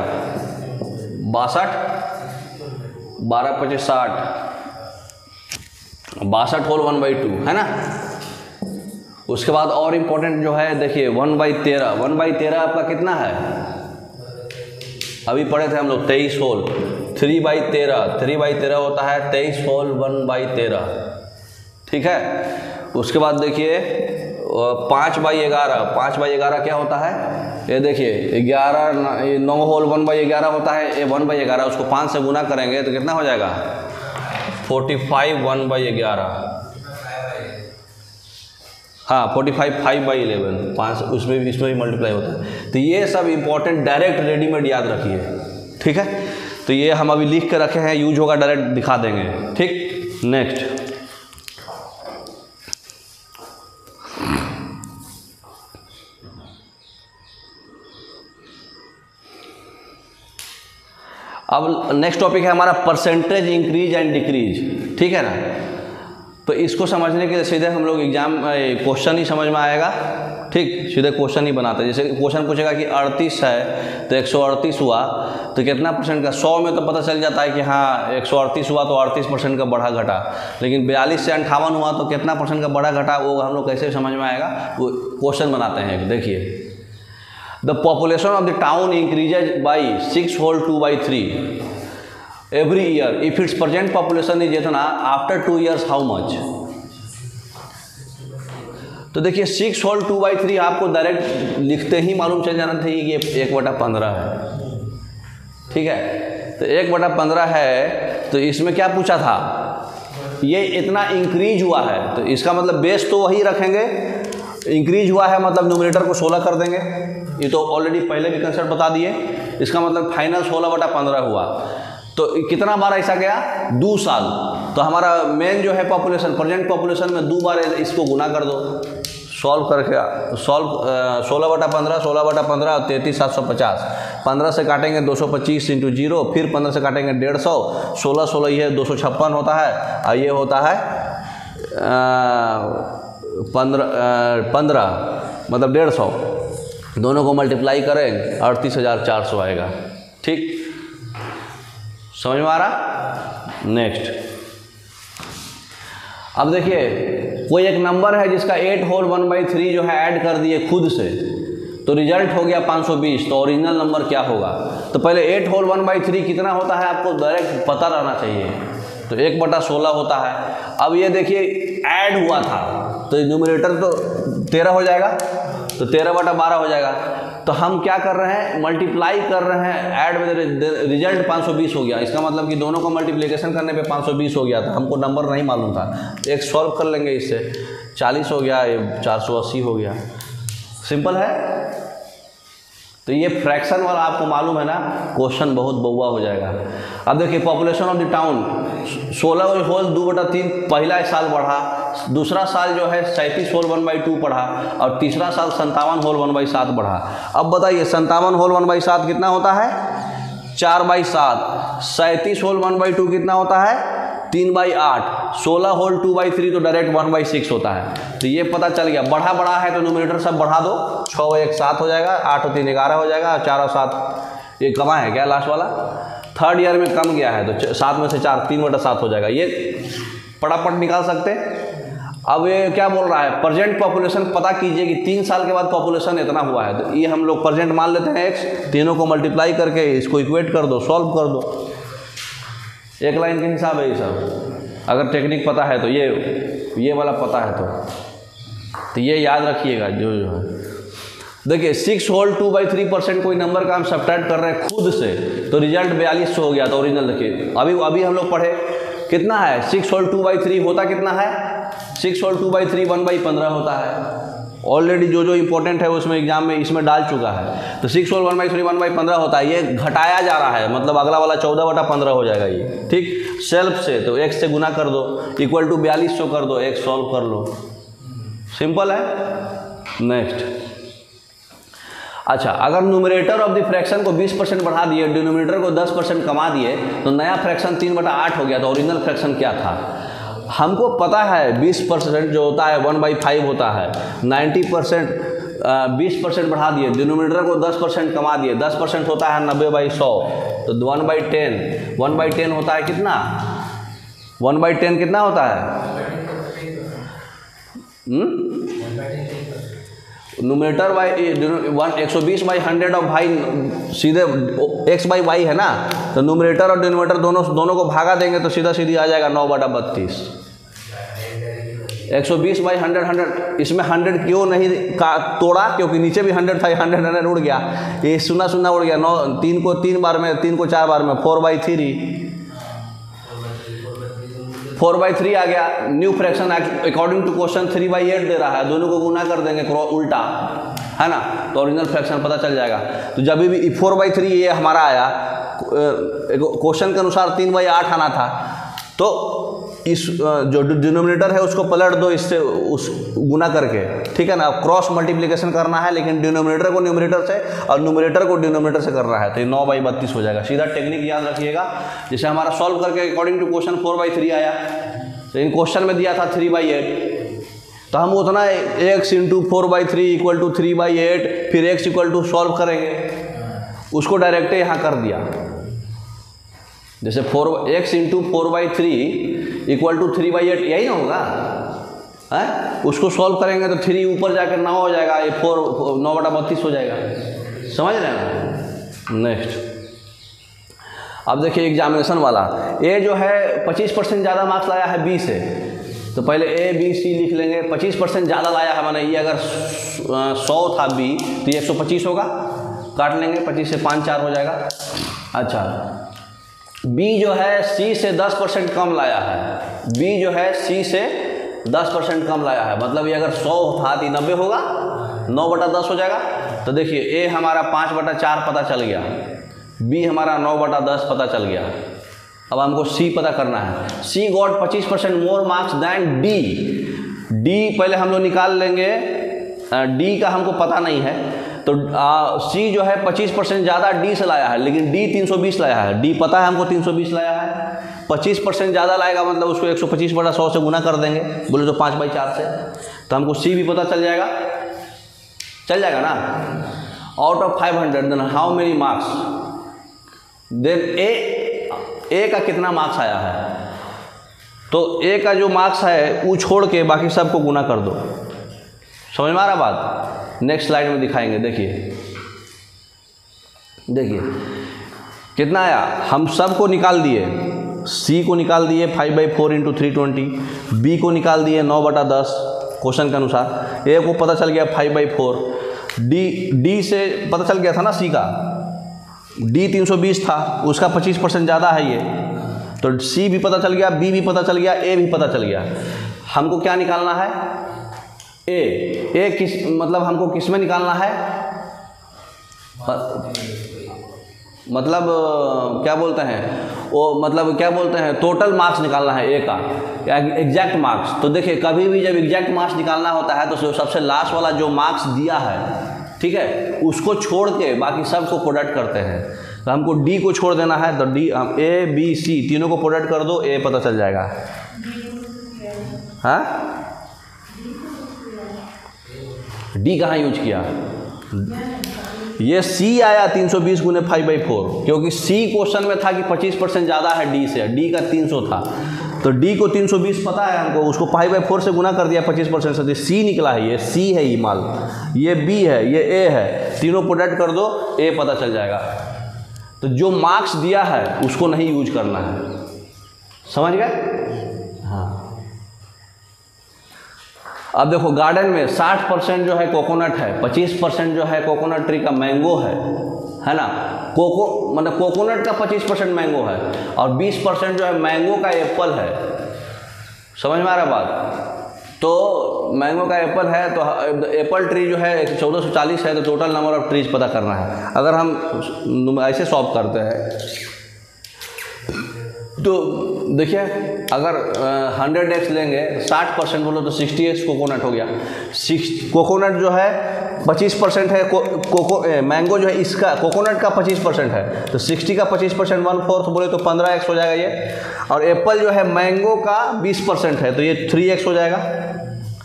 62, 12×5 = 60, 62 होल 1/2 है ना। उसके बाद और इम्पोर्टेंट जो है देखिए 1/13, 1/13 आपका कितना है, अभी पढ़े थे हम लोग 23 होल, 3/13, 3/13 होता है 23 होल 1/13, ठीक है। उसके बाद देखिए 5/11, 5/11 क्या होता है, ये देखिए 9 होल 1/11 होता है, ये 1/11 उसको 5 से गुना करेंगे तो कितना हो जाएगा 45 1/11, हाँ 45 5/11, 5 उसमें भी इसमें भी मल्टीप्लाई होता है। तो ये सब इंपॉर्टेंट डायरेक्ट रेडीमेड याद रखिए, ठीक है। तो ये हम अभी लिख के रखे हैं, यूज होगा डायरेक्ट दिखा देंगे, ठीक। नेक्स्ट अब नेक्स्ट टॉपिक है हमारा परसेंटेज इंक्रीज एंड डिक्रीज, ठीक है ना। तो इसको समझने के लिए सीधे हम लोग एग्जाम क्वेश्चन ही समझ में आएगा, ठीक, सीधे क्वेश्चन ही बनाते हैं। जैसे क्वेश्चन पूछेगा कि 38 है तो 138 हुआ तो कितना परसेंट का, 100 में तो पता चल जाता है कि हाँ 138 हुआ तो 38% का बढ़ा घटा, लेकिन 42 से 58 हुआ तो कितना परसेंट का बढ़ा घटा वो हम लोग कैसे समझ में आएगा, वो क्वेश्चन बनाते हैं। देखिए the population of the town increases by 6 whole 2/3 every year if its present population is इतना, after 2 years how much। तो देखिए 6 होल 2/3 आपको डायरेक्ट लिखते ही मालूम चल जाना चाहिए कि ये 1/15 है, ठीक है। तो 1/15 है तो इसमें क्या पूछा था, ये इतना इंक्रीज हुआ है तो इसका मतलब बेस तो वही रखेंगे, इंक्रीज हुआ है मतलब न्यूमरेटर को 16 कर देंगे, ये तो ऑलरेडी पहले भी कंसेप्ट बता दिए। इसका मतलब फाइनल 16/15 हुआ, तो कितना बार ऐसा गया 2 साल, तो हमारा मेन जो है पॉपुलेशन, प्रेजेंट पॉपुलेशन में 2 बार इसको गुना कर दो, सॉल्व करके 16/15, 16/15 33,750, 15 से काटेंगे 225 × 0, फिर 15 से काटेंगे 150, 16 ये 256 होता है, और ये होता है 15 मतलब 150, दोनों को मल्टीप्लाई करें 38,400 आएगा, ठीक, समझ में आ रहा। नेक्स्ट अब देखिए कोई एक नंबर है जिसका 8 होल 1/3 जो है ऐड कर दिए खुद से, तो रिजल्ट हो गया 520, तो ओरिजिनल नंबर क्या होगा। तो पहले 8 होल 1/3 कितना होता है आपको डायरेक्ट पता रहना चाहिए, तो 1/16 होता है। अब ये देखिए ऐड हुआ था तो न्यूमरेटर तो 13 हो जाएगा, तो 13/12 हो जाएगा। तो हम क्या कर रहे हैं, मल्टीप्लाई कर रहे हैं, ऐड में रिजल्ट 520 हो गया, इसका मतलब कि दोनों को मल्टीप्लिकेशन करने पे 520 हो गया था, हमको नंबर नहीं मालूम था, एक सॉल्व कर लेंगे इससे, 40 हो गया, ये 480 हो गया, सिंपल है। तो ये फ्रैक्शन वाला आपको मालूम है ना, क्वेश्चन बहुत बउआ हो जाएगा। अब देखिए population of the town 16 whole 2/3 पहला साल बढ़ा, दूसरा साल जो है 37 होल 1/2 बढ़ा, और तीसरा साल 57 होल 1/7 बढ़ा। अब बताइए 57 होल 1/7 कितना होता है 4/7, 37 होल 1/2 कितना होता है 3/8, 16 होल 2/3 तो डायरेक्ट 1/6 होता है। तो ये पता चल गया, बढ़ा है तो न्यूमरेटर सब बढ़ा दो, 6 और 1 7 हो जाएगा, 8 और 3 11 हो जाएगा, 4 और 7 ये कमा है क्या लास्ट वाला, थर्ड ईयर में कम गया है तो 7 में से 4 3/7 हो जाएगा, ये फटाफट निकाल सकते हैं। अब ये क्या बोल रहा है, प्रेजेंट पॉपुलेशन पता कीजिए कि 3 साल के बाद पॉपुलेशन इतना हुआ है, तो ये हम लोग प्रेजेंट मान लेते हैं x, तीनों को मल्टीप्लाई करके इसको इक्वेट कर दो, सॉल्व कर दो, एक लाइन के हिसाब है ये सब। अगर टेक्निक पता है तो ये वाला पता है तो ये याद रखिएगा जो है। देखिए 6 होल 2/3% कोई नंबर का हम सब्ट्रैक्ट कर रहे हैं खुद से, तो रिजल्ट 4200 हो गया, तो ओरिजिनल देखिए अभी हम लोग पढ़े कितना है 6 होल 2/3 होता कितना है 6 होल 2/3 1/15 होता है। ऑलरेडी जो इंपॉर्टेंट है उसमें एग्जाम में इसमें डाल चुका है। तो 6 होल 1/3 1/15 होता है, ये घटाया जा रहा है, मतलब अगला वाला 14/15 हो जाएगा ये, ठीक, सेल्फ से। तो x से गुना कर दो, इक्वल टू 4200 कर दो, x सॉल्व कर लो, सिंपल है। नेक्स्ट, अच्छा, अगर न्यूमरेटर ऑफ द फ्रैक्शन को 20% बढ़ा दिए, डिनोमिनेटर को 10% कमा दिए, तो नया फ्रैक्शन 3/8 हो गया। तो ओरिजिनल फ्रैक्शन क्या था? हमको पता है 20% जो होता है 1/5 होता है। 90% 20% बढ़ा दिए, डिनोमिनेटर को 10% कमा दिए, 10% होता है 90/100, तो 1/10, 1/10 होता है कितना? 1/10 कितना होता है? न्यूमरेटर बाई 120/100 और भाई सीधे x/y है ना, तो न्यूमरेटर और डिनोमिनेटर दोनों को भागा देंगे तो सीधा सीधी आ जाएगा 9/32। 120/100, 100 इसमें 100 क्यों नहीं तोड़ा? क्योंकि नीचे भी 100 था, 100 उड़ गया, ये 0 उड़ गया। 9 3 को 3 बार में, 3 को 4 बार में 4/3 आ गया। New fraction according to question 3/8 दे रहा है, दोनों को गुना कर देंगे उल्टा, है ना, तो ओरिजिनल फ्रैक्शन पता चल जाएगा। तो जब भी 4/3 ये हमारा आया, क्वेश्चन के अनुसार 3/8 आना था, तो इस जो डिनोमिनेटर है उसको पलट दो इससे, उस गुना करके, ठीक है ना। क्रॉस मल्टीप्लिकेशन करना है, लेकिन डिनोमिनेटर को न्यूमरेटर से और न्यूमरेटर को डिनोमिनेटर से करना है, तो ये 9/32 हो जाएगा। सीधा टेक्निक याद रखिएगा। जैसे हमारा सॉल्व करके अकॉर्डिंग टू क्वेश्चन 4/3 आया, तो इन क्वेश्चन में दिया था 3/8, तो हम उतना x × 4/3 = 3/8, फिर x = सॉल्व करेंगे, उसको डायरेक्ट यहाँ कर दिया। जैसे x × 4/3 = 3/8, यही ना होगा है? उसको सॉल्व करेंगे तो 3 ऊपर जाकर 9 हो जाएगा, ये 9/32 हो जाएगा। समझ रहे हैं? नेक्स्ट, अब देखिए एग्जामिनेशन वाला, ए जो है 25% ज़्यादा मार्क्स लाया है बी से, तो पहले ए बी सी लिख लेंगे। 25% ज़्यादा लाया है, माने ये अगर 100 था बी, तो ये 125 होगा, काट लेंगे, 25 से 5 4 हो जाएगा। अच्छा, बी जो है सी से 10% कम लाया है, बी जो है सी से 10% कम लाया है, मतलब ये अगर 100 था तो 90 होगा, 9/10 हो जाएगा। तो देखिए ए हमारा 5/4 पता चल गया, बी हमारा 9/10 पता चल गया। अब हमको सी पता करना है। C got 25% more marks than D. D पहले हम लोग निकाल लेंगे, डी का हमको पता नहीं है, तो सी जो है 25% ज़्यादा डी से लाया है, लेकिन डी 320 लाया है। डी पता है हमको 320 लाया है, 25% ज़्यादा लाएगा मतलब उसको 125/100 से गुना कर देंगे, बोले तो 5/4 से, तो हमको सी भी पता चल जाएगा ना। Out of 500 then how many marks, then A का कितना मार्क्स आया है, तो ए का जो मार्क्स है वो छोड़ के बाकी सबको गुना कर दो। समझ में आ रहा बात? नेक्स्ट स्लाइड में दिखाएंगे। देखिए कितना आया, हम सब को निकाल दिए। सी को निकाल दिए 5/4 × 320, बी को निकाल दिए 9/10 क्वेश्चन के अनुसार, ए को पता चल गया 5/4, डी से पता चल गया था ना सी का, डी 320 था, उसका 25% ज़्यादा है ये, तो सी भी पता चल गया, बी भी पता चल गया, ए भी पता चल गया। हमको क्या निकालना है? ए किस मतलब हमको किस में निकालना है? मतलब क्या बोलते हैं वो, मतलब क्या बोलते हैं, टोटल मार्क्स निकालना है ए का, एग्जैक्ट मार्क्स। तो देखिए कभी भी जब एग्जैक्ट मार्क्स निकालना होता है तो सबसे लास्ट वाला जो मार्क्स दिया है, ठीक है, उसको छोड़ के बाकी सब को प्रोडक्ट करते हैं। तो हमको डी को छोड़ देना है, तो डी हम ए बी सी तीनों को प्रोडक्ट कर दो, ए पता चल जाएगा। हाँ, डी कहाँ यूज किया? ये सी आया 320 × 5/4, क्योंकि सी क्वेश्चन में था कि 25% ज़्यादा है डी से, डी का 300 था, तो डी को 320 पता है हमको, उसको 5/4 से गुना कर दिया 25% से, सी निकला है, ये सी है ये माल, ये बी है, ये ए है, तीनों प्रोडक्ट कर दो, ए पता चल जाएगा। तो जो मार्क्स दिया है उसको नहीं यूज करना है, समझ गए? हाँ। अब देखो गार्डन में 60% जो है कोकोनट है, 25% जो है कोकोनट ट्री का मैंगो है ना, मतलब कोकोनट का 25% मैंगो है, और 20% जो है मैंगो का एप्पल है। समझ में आ रहा बात? तो मैंगो का एप्पल है, तो एप्पल ट्री जो है 1440 है, तो टोटल नंबर ऑफ ट्रीज पता करना है। अगर हम ऐसे सॉल्व करते हैं, तो देखिए अगर 100x लेंगे 60% बोलो तो 60x कोकोनट हो गया। कोकोनट जो है 25% है, मैंगो जो है इसका कोकोनट का 25% है, तो 60 का 25% 1/4 बोले तो 15x हो जाएगा ये। और एप्पल जो है मैंगो का 20% है, तो ये 3x हो जाएगा,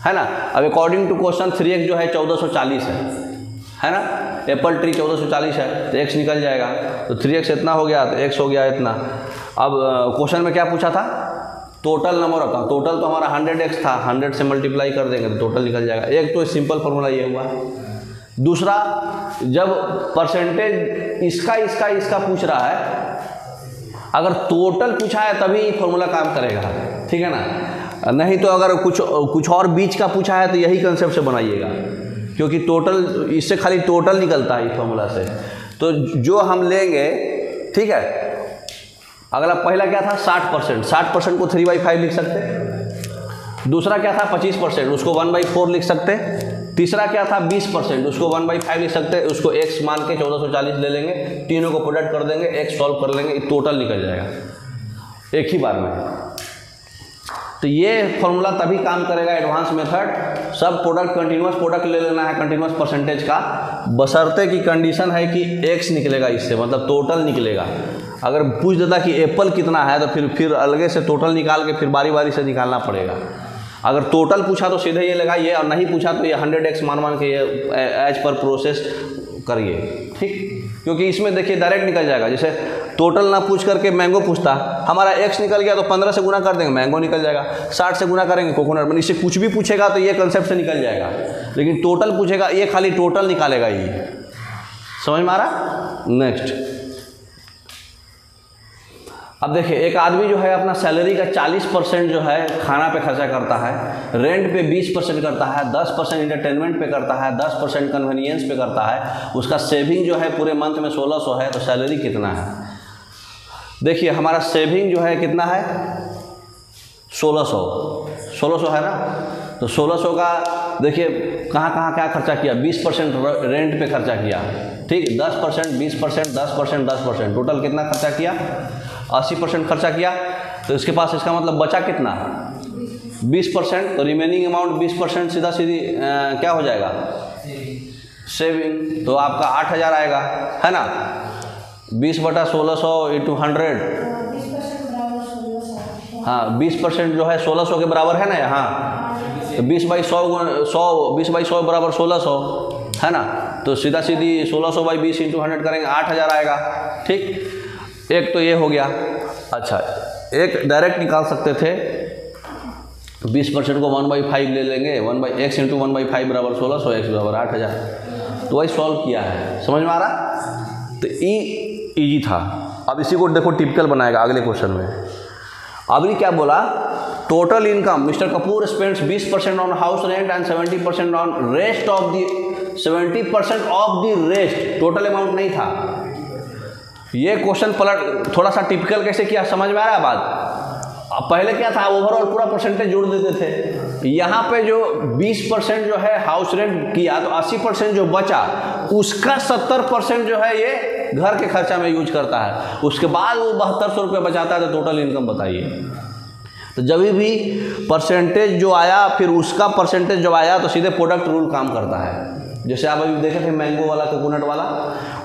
है ना। अब अकॉर्डिंग टू क्वेश्चन 3x जो है 1440 है ना। एप्पल ट्री 1440 है तो x निकल जाएगा, तो 3x इतना हो गया तो x हो गया इतना। अब क्वेश्चन में क्या पूछा था, टोटल नंबर होता, टोटल तो हमारा 100x था, 100 से मल्टीप्लाई कर देंगे तो टोटल निकल जाएगा। एक तो सिंपल फॉर्मूला ये हुआ। दूसरा, जब परसेंटेज इसका पूछ रहा है, अगर टोटल पूछा है तभी फॉर्मूला काम करेगा, ठीक है ना। नहीं तो अगर कुछ और बीच का पूछा है तो यही कंसेप्ट से बनाइएगा, क्योंकि टोटल इससे खाली टोटल निकलता है इस फॉर्मूला से। तो जो हम लेंगे, ठीक है, अगला पहला क्या था 60%, 60% को 3/5 लिख सकते। दूसरा क्या था 25%, उसको 1/4 लिख सकते। तीसरा क्या था 20%, उसको 1/5 लिख सकते। उसको x मान के 1440 ले लेंगे, तीनों को प्रोडक्ट कर देंगे, x सॉल्व कर लेंगे, टोटल निकल जाएगा एक ही बार में। तो ये फॉर्मूला तभी काम करेगा एडवांस मेथड। सब प्रोडक्ट कंटिन्यूस प्रोडक्ट ले लेना है कंटिन्यूस परसेंटेज का, बशर्ते की कंडीशन है कि x निकलेगा इससे, मतलब टोटल निकलेगा। अगर पूछ देता कि एप्पल कितना है तो फिर अलगे से टोटल निकाल के फिर बारी बारी से निकालना पड़ेगा। अगर टोटल पूछा तो सीधे ये लगाइए, और नहीं पूछा तो ये 100x मान के ये एज पर प्रोसेस करिए, ठीक। क्योंकि इसमें देखिए डायरेक्ट निकल जाएगा। जैसे टोटल ना पूछ करके मैंगो पूछता, हमारा x निकल गया तो 15 से गुना कर देंगे, मैंगो निकल जाएगा। 60 से गुना करेंगे, कोकोनट। मतलब इससे कुछ भी पूछेगा तो ये कंसेप्ट से निकल जाएगा, लेकिन टोटल पूछेगा ये खाली टोटल निकालेगा ये। समझ में आ रहा। नेक्स्ट, अब देखिए एक आदमी जो है अपना सैलरी का 40% जो है खाना पे खर्चा करता है, रेंट पे 20% करता है, 10% इंटरटेनमेंट पे करता है, 10% कन्वीनियंस पे करता है। उसका सेविंग जो है पूरे मंथ में 1600 है, तो सैलरी कितना है। देखिए हमारा सेविंग जो है कितना है 1600 है ना। तो 1600 का देखिए कहाँ कहाँ क्या खर्चा किया, 20% रेंट पे खर्चा किया, ठीक। 10%, 20%, 10%, 10%, टोटल कितना खर्चा किया 80% खर्चा किया। तो इसके पास इसका मतलब बचा कितना 20%, तो रिमेनिंग अमाउंट 20% सीधा सीधी क्या हो जाएगा सेविंग। तो आपका 8000 आएगा, है ना। 20/1600 × 100, हाँ 20% जो है 1600 के बराबर है ना यहाँ। तो 20/100 बराबर 1600, है ना। तो सीधा सीधी 1600/20 × 100 करेंगे 8000 आएगा, ठीक। एक तो ये हो गया। अच्छा, एक डायरेक्ट निकाल सकते थे, 20% को 1/5 ले लेंगे, x × 1/5 बराबर 1600, x बराबर 8000। तो वही सॉल्व किया है, समझ में आ रहा। तो इजी था। अब इसी को देखो टिपिकल बनाएगा अगले क्वेश्चन में। अभी क्या बोला, total income mister Kapoor spends 20% on house rent and 70% on rest of the 70% of the rest. Total amount नहीं था। ये क्वेश्चन पलट थोड़ा सा टिपिकल कैसे किया, समझ में आ रहा है बात। पहले क्या था, ओवरऑल पूरा परसेंटेज जोड़ देते थे। यहाँ पे जो 20% जो है हाउस रेंट किया, तो 80% जो बचा उसका 70% जो है ये घर के खर्चा में यूज करता है। उसके बाद वो 7200 रुपये बचाता है। तो टोटल इनकम बताइए। तो जब भी परसेंटेज जो आया, फिर उसका परसेंटेज जब आया तो सीधे प्रोडक्ट रूल काम करता है। जैसे आप अभी देखे थे मैंगो वाला, कोकोनट वाला,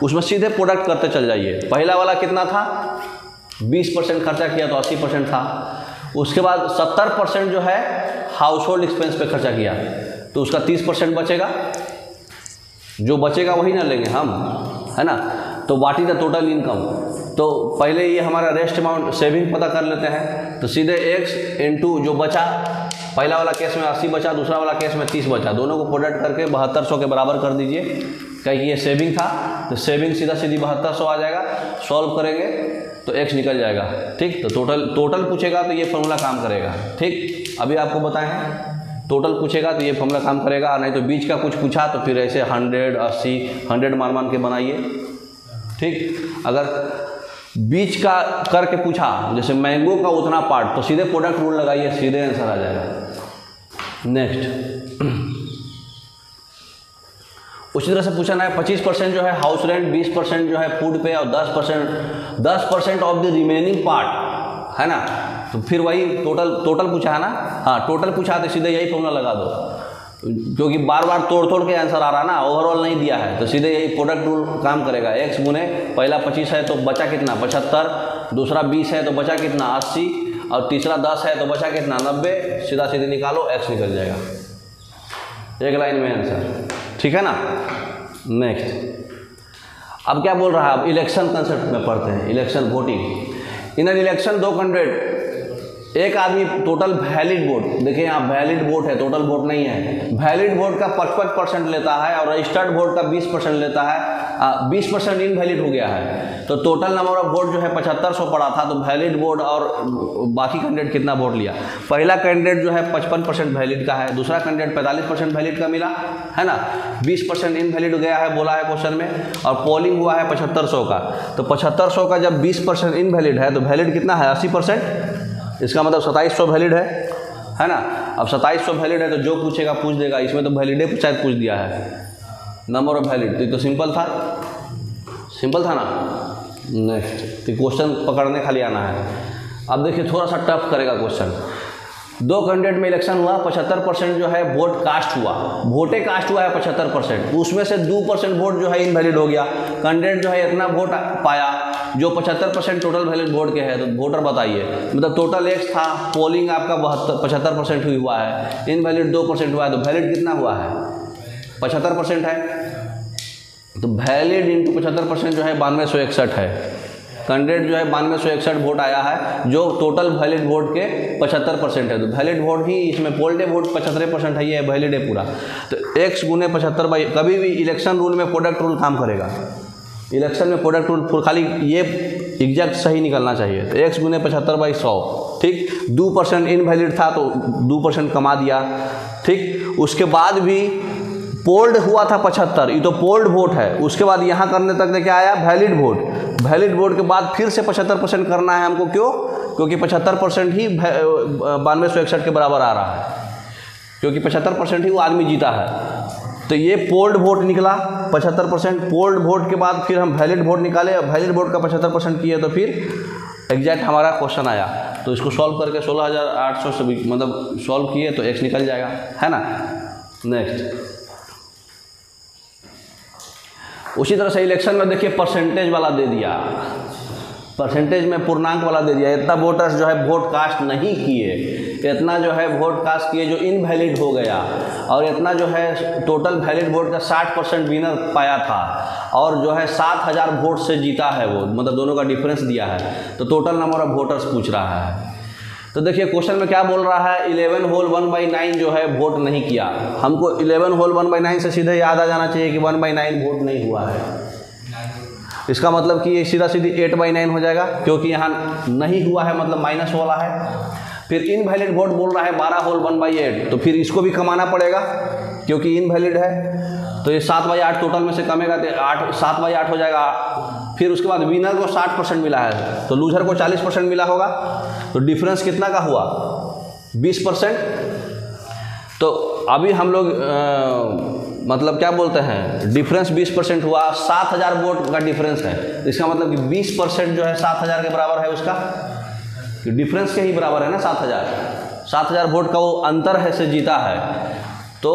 उसमें सीधे प्रोडक्ट करते चल जाइए। पहला वाला कितना था 20% खर्चा किया तो 80% था। उसके बाद 70% जो है हाउस होल्ड एक्सपेंस पे खर्चा किया, तो उसका 30% बचेगा। जो बचेगा वही ना लेंगे हम, है ना। तो what is the total income. तो पहले ये हमारा रेस्ट अमाउंट सेविंग पता कर लेते हैं। तो सीधे x इंटू जो बचा, पहला वाला केस में 80 बचा, दूसरा वाला केस में 30 बचा, दोनों को प्रोडक्ट करके 7200 के बराबर कर दीजिए। कहीं ये सेविंग था तो सेविंग सीधा सीधी 7200 आ जाएगा। सॉल्व करेंगे तो x निकल जाएगा, ठीक। तो टोटल पूछेगा तो ये फॉर्मूला काम करेगा, ठीक। अभी आपको बताएं हैं, टोटल पूछेगा तो ये फॉर्मूला काम करेगा। नहीं तो बीच का कुछ पूछा तो फिर ऐसे 100, 80, 100 मान के बनाइए, ठीक। अगर बीच का करके पूछा, जैसे मैंगो का उतना पार्ट, तो सीधे प्रोडक्ट रूल लगाइए, सीधे आंसर आ जाएगा। नेक्स्ट, उसी तरह से पूछना है 25% जो है हाउस रेंट, 20% जो है फूड पे, और 10% ऑफ द रिमेनिंग पार्ट, है ना। तो फिर वही टोटल पूछा है ना, हाँ टोटल पूछा तो सीधे यही फॉर्मूला लगा दो, क्योंकि बार बार तोड़ के आंसर आ रहा ना, ओवरऑल नहीं दिया है, तो सीधे यही प्रोडक्ट रूल काम करेगा। x गुने पहला 25 है तो बचा कितना 75, दूसरा 20 है तो बचा कितना 80, और तीसरा 10 है तो बचा कितना 90, सीधा सीधे निकालो x निकल जाएगा, एक लाइन में आंसर, ठीक है ना। नेक्स्ट अब क्या बोल रहा है, अब इलेक्शन कंसेप्ट में पढ़ते हैं, election voting. In an election 2 candidate, एक आदमी टोटल वैलिड वोट, देखिए यहाँ वैलिड वोट है, टोटल वोट नहीं है, वैलिड वोट का 55% लेता है और रजिस्टर्ड वोट का 20% लेता है, 20% इनवैलिड हो गया है, तो टोटल नंबर ऑफ वोट जो है 7500 पड़ा था, तो वैलिड वोट और बाकी कैंडिडेट कितना वोट लिया। पहला कैंडिडेट जो है 55% वैलिड का है, दूसरा कैंडिडेट 45% वैलिड का मिला है ना, 20% इनवैलिड हो गया है बोला है क्वेश्चन में, और पोलिंग हुआ है 7500 का, तो 7500 का जब 20% इनवैलिड है तो वैलिड कितना है 80%, इसका मतलब 2700 वैलिड है ना। अब 2700 वैलिड है तो जो पूछेगा पूछ देगा, इसमें तो वैलिडे शायद पूछ दिया है, नंबर ऑफ वैलिड, तो सिंपल था ना। नेक्स्ट तो क्वेश्चन पकड़ने खाली आना है। अब देखिए थोड़ा सा टफ करेगा क्वेश्चन। 2 कैंडिडेट में इलेक्शन हुआ, 75% जो है वोट कास्ट हुआ, वोटे कास्ट हुआ है 75%, उसमें से 2% वोट जो है इनवैलिड हो गया। कैंडिडेट जो है इतना वोट पाया जो 75% टोटल वैलिड वोट के है, तो वोटर बताइए, मतलब टोटल x था, पोलिंग आपका 75% हुई हुआ है, इनवैलिड 2% हुआ है, तो वैलिड कितना हुआ है 75% है, तो वैलिड इंटू 75% जो है 9261 है। कैंडिडेट जो है 9261 वोट आया है, जो टोटल वैलिड वोट के 75% है, तो वैलिड वोट ही इसमें पोल्डे वोट 75% है, ये वैलिड है पूरा। तो x गुने 75 कभी भी इलेक्शन रूल में प्रोडक्ट रूल काम करेगा, इलेक्शन में प्रोडक्ट रूल खाली ये एग्जैक्ट सही निकलना चाहिए, तो x गुने 75/100, ठीक। 2% इनवैलिड था तो 2% कमा दिया, ठीक। उसके बाद भी पोल्ड हुआ था 75, ये तो पोल्ड वोट है, उसके बाद यहाँ करने तक क्या आया वैलिड वोट, वैलिड वोट के बाद फिर से 75% करना है हमको, क्यों, क्योंकि 75% ही 9261 के बराबर आ रहा है, क्योंकि 75% ही वो आदमी जीता है, तो ये पोल्ड वोट निकला 75%। पोल्ड वोट के बाद फिर हम वैलिड वोट निकाले, वैलिड वोट का 75% किए, तो फिर एग्जैक्ट हमारा क्वेश्चन आया, तो इसको सॉल्व करके 16800 से मतलब सॉल्व किए तो x निकल जाएगा, है ना। नेक्स्ट उसी तरह से इलेक्शन में देखिए परसेंटेज वाला दे दिया, परसेंटेज में पूर्णांक वाला दे दिया, इतना वोटर्स जो है वोट कास्ट नहीं किए, इतना जो है वोट कास्ट किए जो इनवैलिड हो गया, और इतना जो है टोटल वैलिड वोट का 60% विनर पाया था, और जो है 7000 वोट से जीता है वो, मतलब दोनों का डिफरेंस दिया है, तो टोटल नंबर ऑफ वोटर्स पूछ रहा है। तो देखिए क्वेश्चन में क्या बोल रहा है, 11 होल 1/9 जो है वोट नहीं किया, हमको 11 होल 1/9 से सीधे याद आ जाना चाहिए कि 1/9 वोट नहीं हुआ है, इसका मतलब कि ये सीधा सीधी 8/9 हो जाएगा, क्योंकि यहाँ नहीं हुआ है मतलब माइनस वाला है। फिर इनवैलिड वोट बोल रहा है 12 होल 1/8, तो फिर इसको भी कमाना पड़ेगा क्योंकि इनवैलिड है, तो ये 7/8 टोटल में से कमेगा तो 7/8 हो जाएगा। फिर उसके बाद विनर को 60% मिला है, तो लूजर को 40% मिला होगा, तो डिफरेंस कितना का हुआ 20%। तो अभी हम लोग मतलब क्या बोलते हैं, डिफरेंस 20% हुआ, 7000 वोट का डिफरेंस है, इसका मतलब कि 20% जो है 7000 के बराबर है, उसका डिफरेंस के ही बराबर है ना 7000 वोट का वो अंतर है से जीता है, तो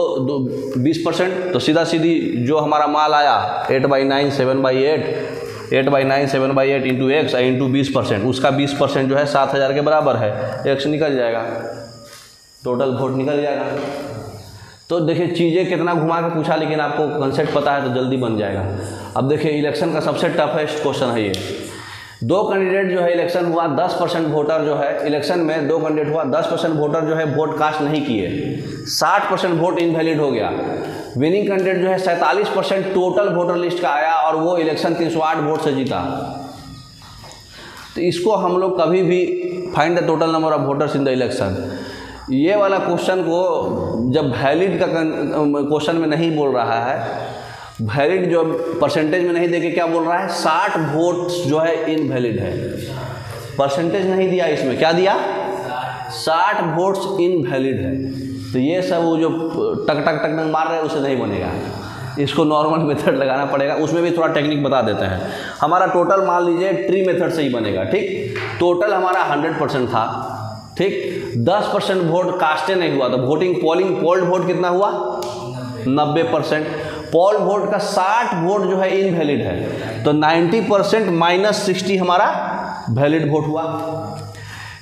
20%, तो सीधा सीधी जो हमारा माल आया 8/9 7/8 इंटू x इंटू 20%, उसका 20% जो है 7000 के बराबर है, x निकल जाएगा, टोटल वोट निकल जाएगा। तो देखिए चीज़ें कितना घुमा के पूछा, लेकिन आपको कंसेप्ट पता है तो जल्दी बन जाएगा। अब देखिए इलेक्शन का सबसे टफेस्ट क्वेश्चन है ये। 2 कैंडिडेट जो है इलेक्शन हुआ, 10% वोटर जो है इलेक्शन में 2 कैंडिडेट हुआ, 10% वोटर जो है वोट कास्ट नहीं किए, 60% वोट इनवैलिड हो गया। विनिंग कैंडिडेट जो है 47% टोटल वोटर लिस्ट का आया और वो इलेक्शन 308 वोट से जीता। तो इसको हम लोग कभी भी find the total number of voters in the election, ये वाला क्वेश्चन को जब वैलिड का क्वेश्चन में नहीं बोल रहा है, वैलिड जो परसेंटेज में नहीं देके क्या बोल रहा है 60 वोट्स जो है इनवैलिड है, परसेंटेज नहीं दिया इसमें, क्या दिया 60 वोट्स इनवैलिड है। तो ये सब वो जो टक टक टक टक मार रहे हैं उसे नहीं बनेगा, इसको नॉर्मल मेथड लगाना पड़ेगा, उसमें भी थोड़ा टेक्निक बता देते हैं। हमारा टोटल मान लीजिए ट्री मेथड से ही बनेगा, ठीक। टोटल हमारा 100% था, ठीक। 10% वोट कास्टे नहीं हुआ, तो वोटिंग पोल्ड वोट कितना हुआ? 90%। पोल वोट का 60 वोट जो है इनवैलिड है, तो 90% माइनस 60 हमारा वैलिड वोट हुआ।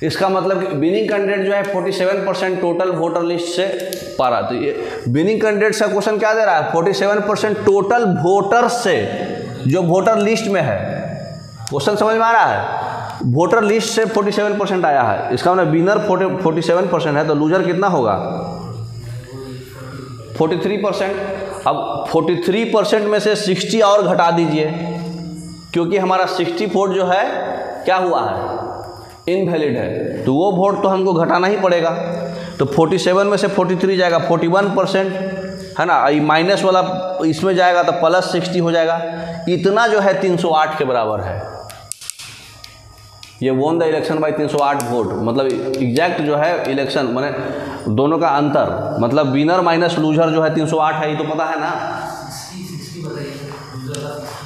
इसका मतलब कि विनिंग कैंडिडेट जो है 47% टोटल वोटर लिस्ट से पारा। तो ये विनिंग कैंडिडेट का क्वेश्चन क्या दे रहा है? 47% टोटल वोटर से, जो वोटर लिस्ट में है। क्वेश्चन समझ में आ रहा है? वोटर लिस्ट से 47% आया है, इसका मतलब विनर 47% है, तो लूजर कितना होगा? 43%। अब 43% में से 60 और घटा दीजिए, क्योंकि हमारा 60 वोट जो है क्या हुआ है? इनवैलिड है, तो वो वोट तो हमको घटाना ही पड़ेगा। तो 47 में से 43 जाएगा, 41% है ना, माइनस वाला इसमें जाएगा तो प्लस 60 हो जाएगा। इतना जो है 308 के बराबर है। ये won the election by 308 vote, मतलब एग्जैक्ट जो है इलेक्शन माने दोनों का अंतर, मतलब विनर माइनस लूजर जो है 308 है, ये तो पता है ना।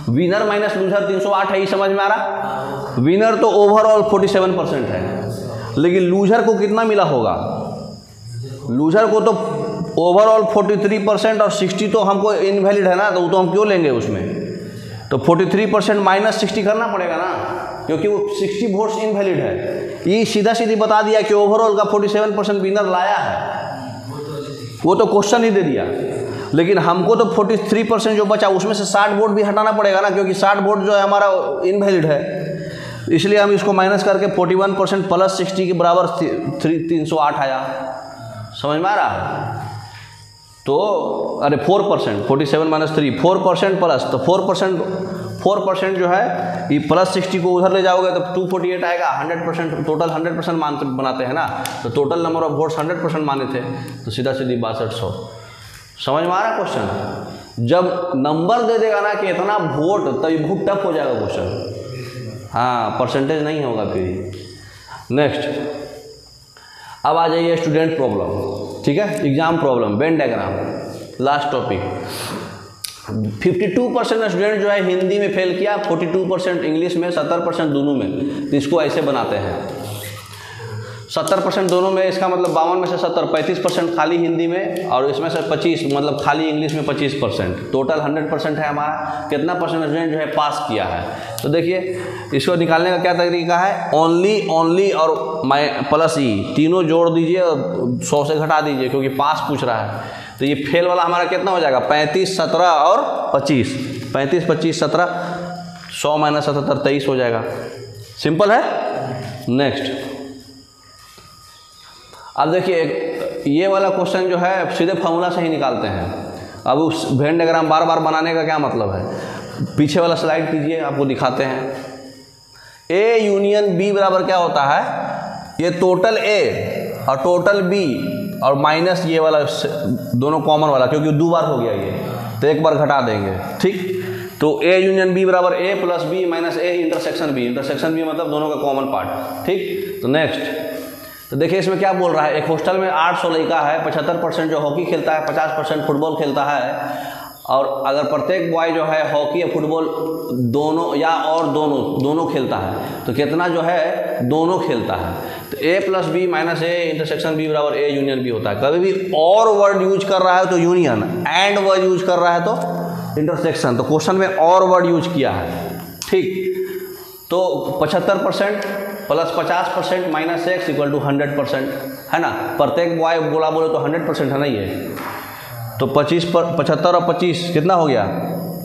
विनर माइनस लूजर 308 है, ये समझ में आ रहा? विनर तो ओवरऑल 47% है, लेकिन लूजर को कितना मिला होगा? लूजर को तो ओवरऑल 43% और 60 तो हमको इनवैलिड है ना, तो हम क्यों लेंगे उसमें? तो 43% माइनस 60 करना पड़ेगा ना, क्योंकि वो 60 वोट्स इनवैलिड है। ये सीधा सीधी बता दिया कि ओवरऑल का 47% विनर लाया है, वो तो क्वेश्चन ही दे दिया। लेकिन हमको तो 43% जो बचा उसमें से 60 वोट भी हटाना पड़ेगा ना, क्योंकि 60 वोट जो है हमारा इनवैलिड है। इसलिए हम इसको माइनस करके 41% प्लस 60 के बराबर 308 आया। समझ में आ रहा है? तो अरे 4%, 47 माइनस 3, 4% प्लस, तो 4% जो है ये प्लस 60 को उधर ले जाओगे तो 248 आएगा। 100% टोटल 100% मानते बनाते हैं ना, तो टोटल नंबर ऑफ वोट्स 100% माने थे, तो सीधा सीधी 6200। समझ में आ रहा है क्वेश्चन? जब नंबर दे देगा ना कि इतना वोट, तो ये बहुत टफ हो जाएगा क्वेश्चन। हाँ, परसेंटेज नहीं होगा फिर। नेक्स्ट, अब आ जाइए स्टूडेंट प्रॉब्लम, ठीक है, exam problem, Venn diagram, last topic. 52% student जो है हिंदी में फेल किया, 42% इंग्लिश में, 70% दोनों में। तो इसको ऐसे बनाते हैं, 70% दोनों में, इसका मतलब 52 में से 70, 35% खाली हिंदी में, और इसमें से 25 मतलब खाली इंग्लिश में 25%। टोटल 100% है हमारा। कितना परसेंट स्टूडेंट जो है पास किया है? तो देखिए इसको निकालने का क्या तरीका है? ओनली और प्लस ई तीनों जोड़ दीजिए और 100 से घटा दीजिए, क्योंकि पास पूछ रहा है। तो ये फेल वाला हमारा कितना हो जाएगा? 35, 17 और 25। 35, 25, 17, 100 माइनस 77, 23 हो जाएगा। सिंपल है। नेक्स्ट, अब देखिए ये वाला क्वेश्चन जो है सीधे फॉर्मूला से ही निकालते हैं। अब उस वेन डायग्राम बार बार बनाने का क्या मतलब है? पीछे वाला स्लाइड कीजिए, आपको दिखाते हैं। ए यूनियन बी बराबर क्या होता है? ये टोटल ए और टोटल बी और माइनस ये वाला दोनों कॉमन वाला, क्योंकि 2 बार हो गया ये, तो एक बार घटा देंगे, ठीक। तो ए यूनियन बी बराबर A plus B minus A intersection B. Intersection B मतलब दोनों का कॉमन पार्ट, ठीक। तो नेक्स्ट, तो देखिए इसमें क्या बोल रहा है? एक हॉस्टल में 800 लड़का है, 75% जो हॉकी खेलता है, 50% फुटबॉल खेलता है। और अगर प्रत्येक बॉय जो है हॉकी या फुटबॉल दोनों या और दोनों खेलता है, तो कितना जो है दोनों खेलता है। तो A plus B minus A intersection B बराबर ए यूनियन बी होता है। कभी भी और वर्ड यूज कर रहा है तो यूनियन, एंड वर्ड यूज कर रहा है तो इंटरसेक्शन। तो क्वेश्चन में और वर्ड यूज किया है, ठीक। तो 75% plus 50% minus X equal to 100%, है ना। प्रत्येक बॉय बोले तो 100% है ना ये। तो 75 और 25 कितना हो गया?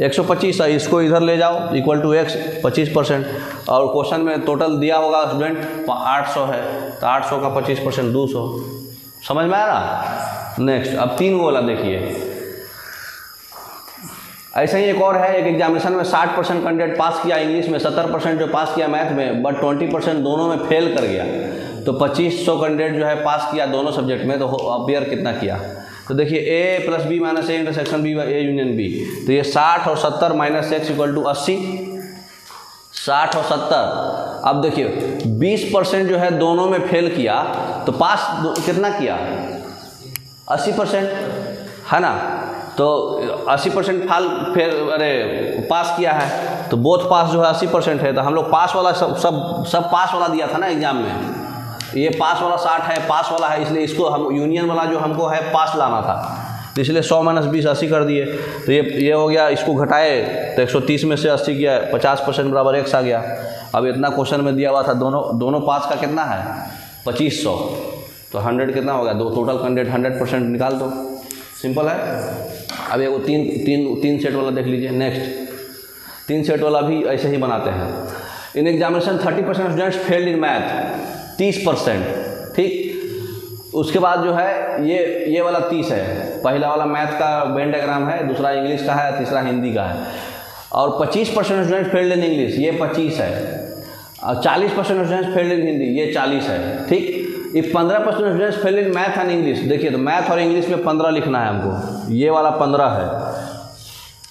125। इसको इधर ले जाओ, इक्वल टू एक्स 25%। और क्वेश्चन में टोटल दिया होगा स्टूडेंट 800 है, तो 800 का 25% 200। समझ में आ रहा? नेक्स्ट, अब 3 वाला देखिए। ऐसे ही एक और है, एक एग्जामिनेशन में 60% कैंडिडेट पास किया इंग्लिश में, 70% जो पास किया मैथ में, बट 20% दोनों में फेल कर गया। तो 2500 कैंडिडेट जो है पास किया दोनों सब्जेक्ट में, तो अपियर कितना किया? तो देखिए A plus B minus A intersection B A union B. तो ये 60 और 70 माइनस एक्स इक्वल टू 80। 60 और 70। अब देखिए 20% जो है दोनों में फेल किया, तो पास कितना किया? 80%, है ना। तो 80% फिर अरे पास किया है, तो बोथ पास जो है 80% है, तो हम लोग पास वाला सब पास वाला दिया था ना एग्जाम में। ये पास वाला 60 है, पास वाला है, इसलिए इसको हम यूनियन वाला जो हमको है पास लाना था, तो इसलिए 100 - 20 80 कर दिए। तो ये हो गया, इसको घटाए तो 130 में से 80 किया, 50% बराबर x आ गया। अब इतना क्वेश्चन में दिया हुआ था, दोनों पास का कितना है 2500, तो 100 कितना होगा, दो टोटल कैंडिडेट 100% निकाल दो, सिंपल है। अब ये वो तीन सेट वाला देख लीजिए। नेक्स्ट 3 सेट वाला भी ऐसे ही बनाते हैं। In examination 30% students failed in math, 30%, ठीक। उसके बाद जो है ये वाला 30 है, पहला वाला मैथ का वेन डायग्राम है, दूसरा इंग्लिश का है, तीसरा हिंदी का है। और 25% स्टूडेंट फेल्ड इन इंग्लिश, ये 25 है। और 40% स्टूडेंट्स फेल्ड इन हिंदी, ये 40 है, ठीक। ये 15% students failed in math and English. देखिए तो मैथ और इंग्लिश में 15 लिखना है हमको, ये वाला 15 है।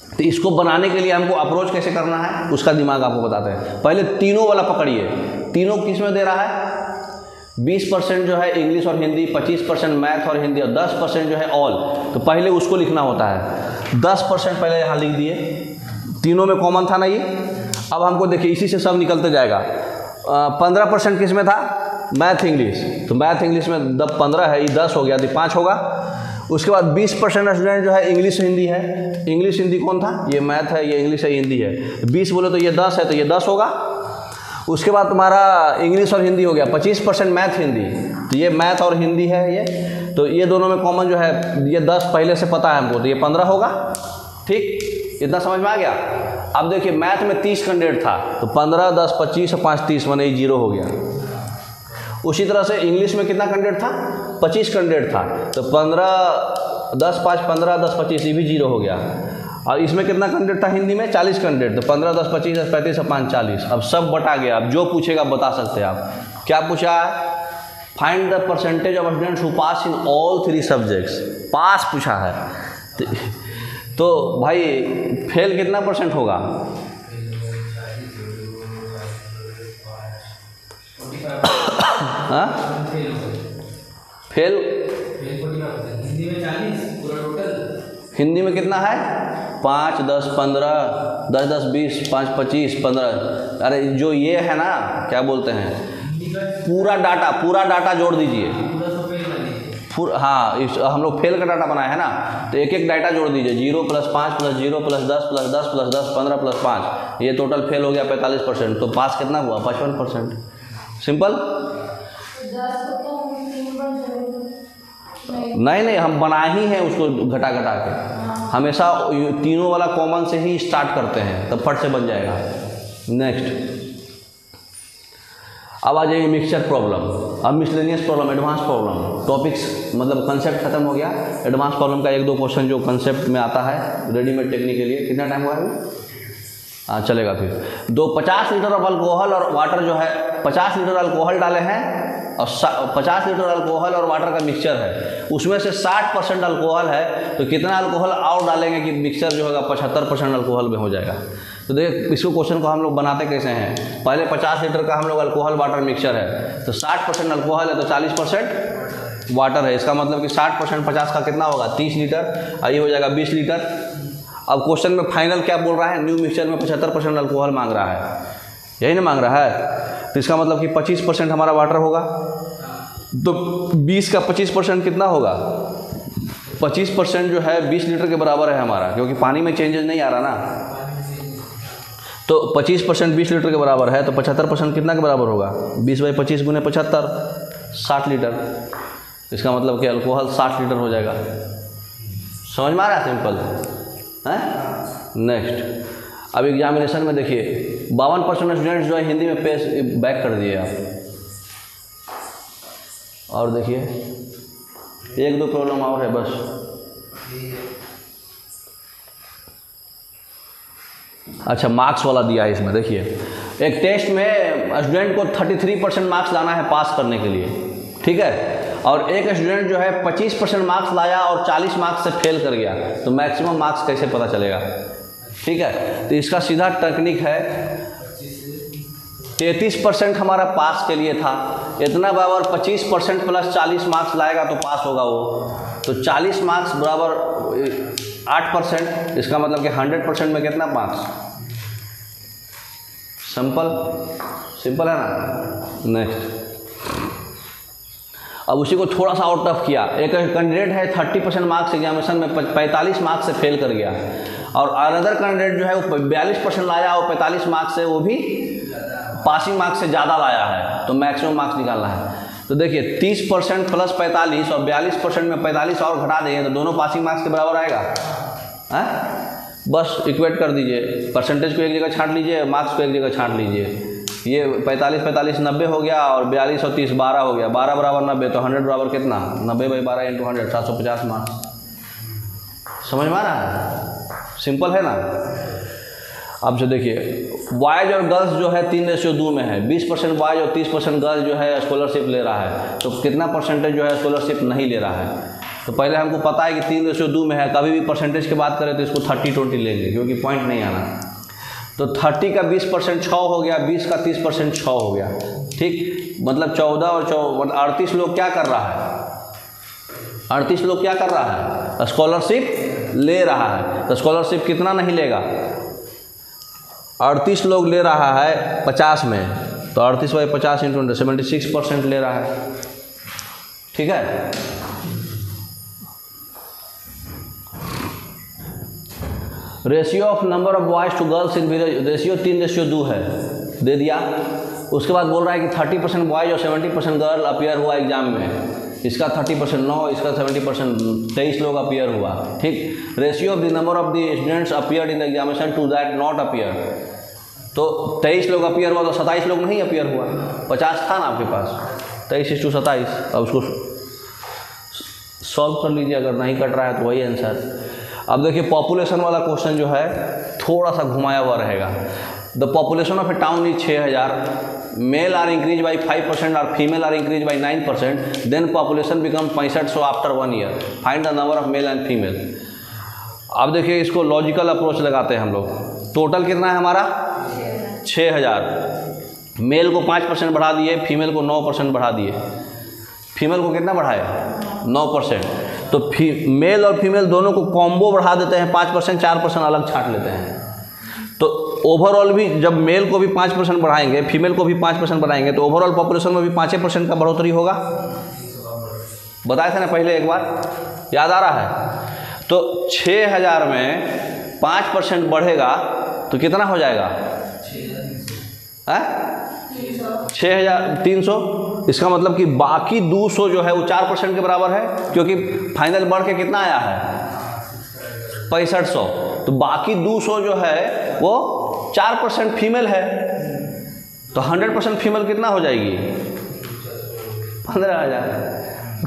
तो इसको बनाने के लिए हमको अप्रोच कैसे करना है उसका दिमाग आपको बताते हैं। पहले तीनों वाला पकड़िए, तीनों किस में दे रहा है, 20% जो है इंग्लिश और हिंदी, 25% मैथ और हिंदी, और 10% जो है ऑल। तो पहले उसको लिखना होता है, 10% पहले यहाँ लिख दिए, तीनों में कॉमन था ना ये। अब हमको देखिए इसी से सब निकलते जाएगा। 15% किस में था, मैथ इंग्लिश, तो मैथ इंग्लिश में 15 है, ये 10 हो गया, तो 5 होगा। उसके बाद 20% स्टूडेंट जो है इंग्लिश हिंदी है, इंग्लिश हिंदी कौन था, ये मैथ है, ये इंग्लिश है, हिंदी है, 20 बोले तो ये 10 है, तो ये 10 होगा। उसके बाद तुम्हारा इंग्लिश और हिंदी हो गया, 25% मैथ हिंदी, तो ये मैथ और हिंदी है ये, तो ये दोनों में कॉमन जो है ये 10 पहले से पता है हमको, तो ये 15 होगा, ठीक। इतना समझ में आ गया। अब देखिए मैथ में 30 कैंडिडेट था, तो 15 10 25 और 5 30 माने 0 हो गया। उसी तरह से इंग्लिश में कितना कैंडिडेट था, 25 कैंडिडेट था, तो 15 10 5 15 10 25 ये भी 0 हो गया। और इसमें कितना कैंडिडेट था हिंदी में, 40 कैंडिडेट, तो 15 10 25 10 35 और 5 40। अब सब बटा गया। अब जो पूछेगा बता सकते हैं आप। क्या पूछा है, find the percentage of students who pass in all 3 subjects, pass पूछा है। तो भाई फेल कितना % होगा, हाँ फेल हिंदी में कितना है, 5 10 15 10 10 20 5 25 15। अरे जो ये है ना क्या बोलते हैं, पूरा डाटा जोड़ दीजिए। हाँ हम लोग फेल का डाटा बनाया है ना, तो एक एक डाटा जोड़ दीजिए, 0 + 5 + 0 + 10 + 10 + 10 15 + 5, ये टोटल फेल हो गया 45%। तो पास कितना हुआ, 55%। सिंपल। नहीं हम बना ही है उसको घटा के, हमेशा तीनों वाला कॉमन से ही स्टार्ट करते हैं, तब फट से बन जाएगा। नेक्स्ट अब आ जाएगी मिक्सचर प्रॉब्लम। अब miscellaneous problem, advance problem, topics मतलब कंसेप्ट खत्म हो गया। एडवांस प्रॉब्लम का 1-2 क्वेश्चन जो कंसेप्ट में आता है रेडीमेड टेक्निक के लिए। कितना टाइम हुआ है, हाँ चलेगा। फिर 50 लीटर ऑफ अल्कोहल और वाटर जो है, 50 लीटर अल्कोहल डाले हैं और 50 लीटर अल्कोहल और वाटर का मिक्सचर है, उसमें से 60% अल्कोहल है, तो कितना अल्कोहल और डालेंगे कि मिक्सचर जो होगा 75% अल्कोहल में हो जाएगा। तो देखिए इसको क्वेश्चन को हम लोग बनाते कैसे हैं, पहले 50 लीटर का हम लोग अल्कोहल वाटर मिक्सचर है, तो 60% अल्कोहल है तो 40% वाटर है। इसका मतलब कि 60% 50 का कितना होगा, 30 लीटर, और ये हो जाएगा 20 लीटर। अब क्वेश्चन में फाइनल क्या बोल रहा है, न्यू मिक्सचर में 75% अल्कोहल मांग रहा है, यही ना मांग रहा है। तो इसका मतलब कि 25% हमारा वाटर होगा, तो 20 का 25% कितना होगा, 25% जो है 20 लीटर के बराबर है हमारा, क्योंकि पानी में चेंजेस नहीं आ रहा ना। तो 25% 20 लीटर के बराबर है, तो 75% कितना के बराबर होगा, 20/25 × 75 60 लीटर। इसका मतलब कि अल्कोहल 60 लीटर हो जाएगा। समझ में आ रहा है, सिंपल है। नेक्स्ट अब एग्जामिनेशन में देखिए 52% स्टूडेंट्स जो है हिंदी में पेज बैक कर दिए आप। और देखिए 1-2 प्रॉब्लम और है बस। अच्छा मार्क्स वाला दिया है इसमें। देखिए एक टेस्ट में स्टूडेंट को 33% मार्क्स लाना है पास करने के लिए, ठीक है। और एक स्टूडेंट जो है 25% मार्क्स लाया और 40 मार्क्स से फेल कर गया, तो मैक्सिमम मार्क्स कैसे पता चलेगा, ठीक है। तो इसका सीधा टेक्निक है, 33% हमारा पास के लिए था, इतना बराबर 25% + 40 मार्क्स लाएगा तो पास होगा वो। तो 40 मार्क्स बराबर 8%, इसका मतलब कि 100% में कितना मार्क्स? सिंपल है ना। नेक्स्ट, अब उसी को थोड़ा सा और टफ किया। एक कैंडिडेट है 30% मार्क्स एग्जामिनेशन में 45 मार्क्स से फेल कर गया, और अनदर कैंडिडेट जो है वो 42% लाया और 45 मार्क्स से वो भी पासिंग मार्क्स से ज़्यादा लाया है, तो मैक्सिमम मार्क्स निकालना है। तो देखिए 30% प्लस 45 और 42% में 45 और घटा देंगे तो दोनों पासिंग मार्क्स के बराबर आएगा। बस इक्वेट कर दीजिए, परसेंटेज को एक जगह छांट लीजिए, मार्क्स को एक जगह छांट लीजिए। ये 45 90 हो गया, और 42 और 30 12 हो गया। 12 बराबर 90, तो 100 बराबर कितना? 90/12 × 100, 750 मार्क्स। समझ में आ रहा है? सिंपल है ना। अब जो देखिए बॉयज और गर्ल्स जो है 3:2 में है। 20% बॉयज और 30% गर्ल्स जो है स्कॉलरशिप ले रहा है, तो कितना परसेंटेज जो है स्कॉलरशिप नहीं ले रहा है? तो पहले हमको पता है कि 3:2 में है। कभी भी परसेंटेज की बात करें तो इसको 30-20 लेंगे, क्योंकि पॉइंट नहीं आना। तो 30 का 20% 6 हो गया, 20 का 30% 6 हो गया। ठीक, मतलब 14 और 38 लोग क्या कर रहा है? 38 लोग क्या कर रहा है? स्कॉलरशिप ले रहा है। तो स्कॉलरशिप कितना नहीं लेगा? 38 लोग ले रहा है 50 में, तो 38/50 × 76% ले रहा है। ठीक है। Ratio of number of boys to girls in village, ratio 3:2 है, दे दिया। उसके बाद बोल रहा है कि 30% बॉयज़ और 70% गर्ल अपीयर हुआ एग्जाम में। इसका 30% 9, इसका 70% 23 लोग अपीयर हुआ। ठीक। Ratio of the number of the students appear in the examination to that not appear, तो 23 लोग अपीयर हुआ, तो 27 लोग नहीं अपीयर हुआ। 50 था ना आपके पास, 23:27। अब उसको सॉल्व कर लीजिए, अगर नहीं कट रहा है तो वही आंसर। अब देखिए पॉपुलेशन वाला क्वेश्चन जो है थोड़ा सा घुमाया हुआ रहेगा। The population of a town is 6000, male are increase by 5% और female are increase by 9%, then population become 6500 after 1 year, find the number of male and female. अब देखिए इसको लॉजिकल अप्रोच लगाते हैं हम लोग। टोटल कितना है हमारा? 6000। मेल को 5% बढ़ा दिए, फीमेल को 9% बढ़ा दिए। फीमेल को कितना बढ़ाए? 9%। तो मेल और फीमेल दोनों को कॉम्बो बढ़ा देते हैं 5%, 4% अलग छांट लेते हैं। तो ओवरऑल भी जब मेल को भी 5% बढ़ाएंगे, फीमेल को भी 5% बढ़ाएंगे, तो ओवरऑल पॉपुलेशन में भी 5% का बढ़ोतरी होगा। बताया था ना पहले एक बार, याद आ रहा है? तो 6000 में 5% बढ़ेगा तो कितना हो जाएगा? 6300। इसका मतलब कि बाकी 200 जो है वो 4% के बराबर है, क्योंकि फाइनल बढ़ के कितना आया है? 6500। तो बाकी 200 जो है वो 4% फीमेल है, तो 100% फीमेल कितना हो जाएगी? 15000।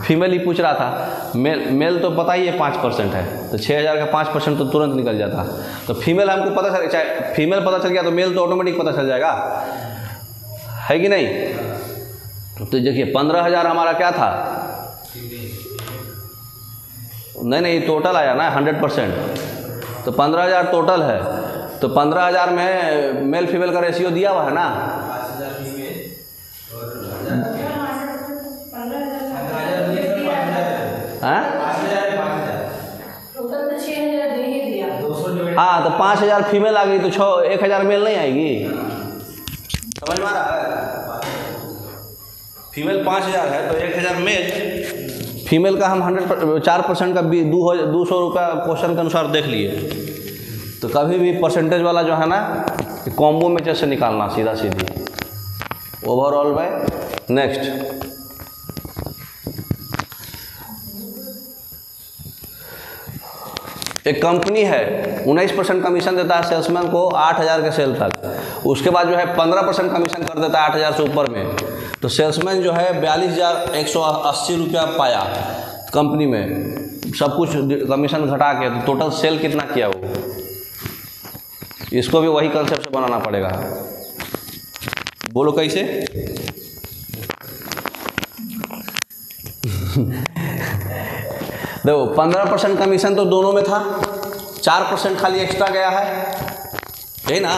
फीमेल ही पूछ रहा था, मेल तो पता ही है 5% है, तो 6000 का 5% तो तुरंत निकल जाता। तो फीमेल हमको पता चल, चाहे फीमेल पता चल गया तो मेल तो ऑटोमेटिक पता चल जाएगा, है कि नहीं? तो देखिए 15000 हमारा क्या था? नहीं टोटल आया ना 100%, तो 15000 टोटल है। तो 15000 में मेल फीमेल का रेशियो दिया हुआ है ना। हाँ, तो 5000 फीमेल आ गई तो 1000 मेल नहीं आएगी। समझ में आ रहा है? फीमेल 5000 है तो 1000 मेल। फीमेल का हम 4% का 200 रुपया क्वेश्चन के अनुसार देख लिए। तो कभी भी परसेंटेज वाला जो है ना कॉम्बो में जैसे निकालना सीधा सीधी ओवरऑल में। नेक्स्ट, एक कंपनी है 19% कमीशन देता है सेल्समैन को 8000 के सेल तक। उसके बाद जो है 15% कमीशन कर देता है 8000 से ऊपर में। तो सेल्समैन जो है 42,180 रुपया पाया कंपनी में, सब कुछ कमीशन घटा के। तो टोटल सेल कितना किया वो? इसको भी वही कंसेप्ट से बनाना पड़ेगा। बोलो कैसे? देखो 15% कमीशन तो दोनों में था, 4% खाली एक्स्ट्रा गया है, यही ना।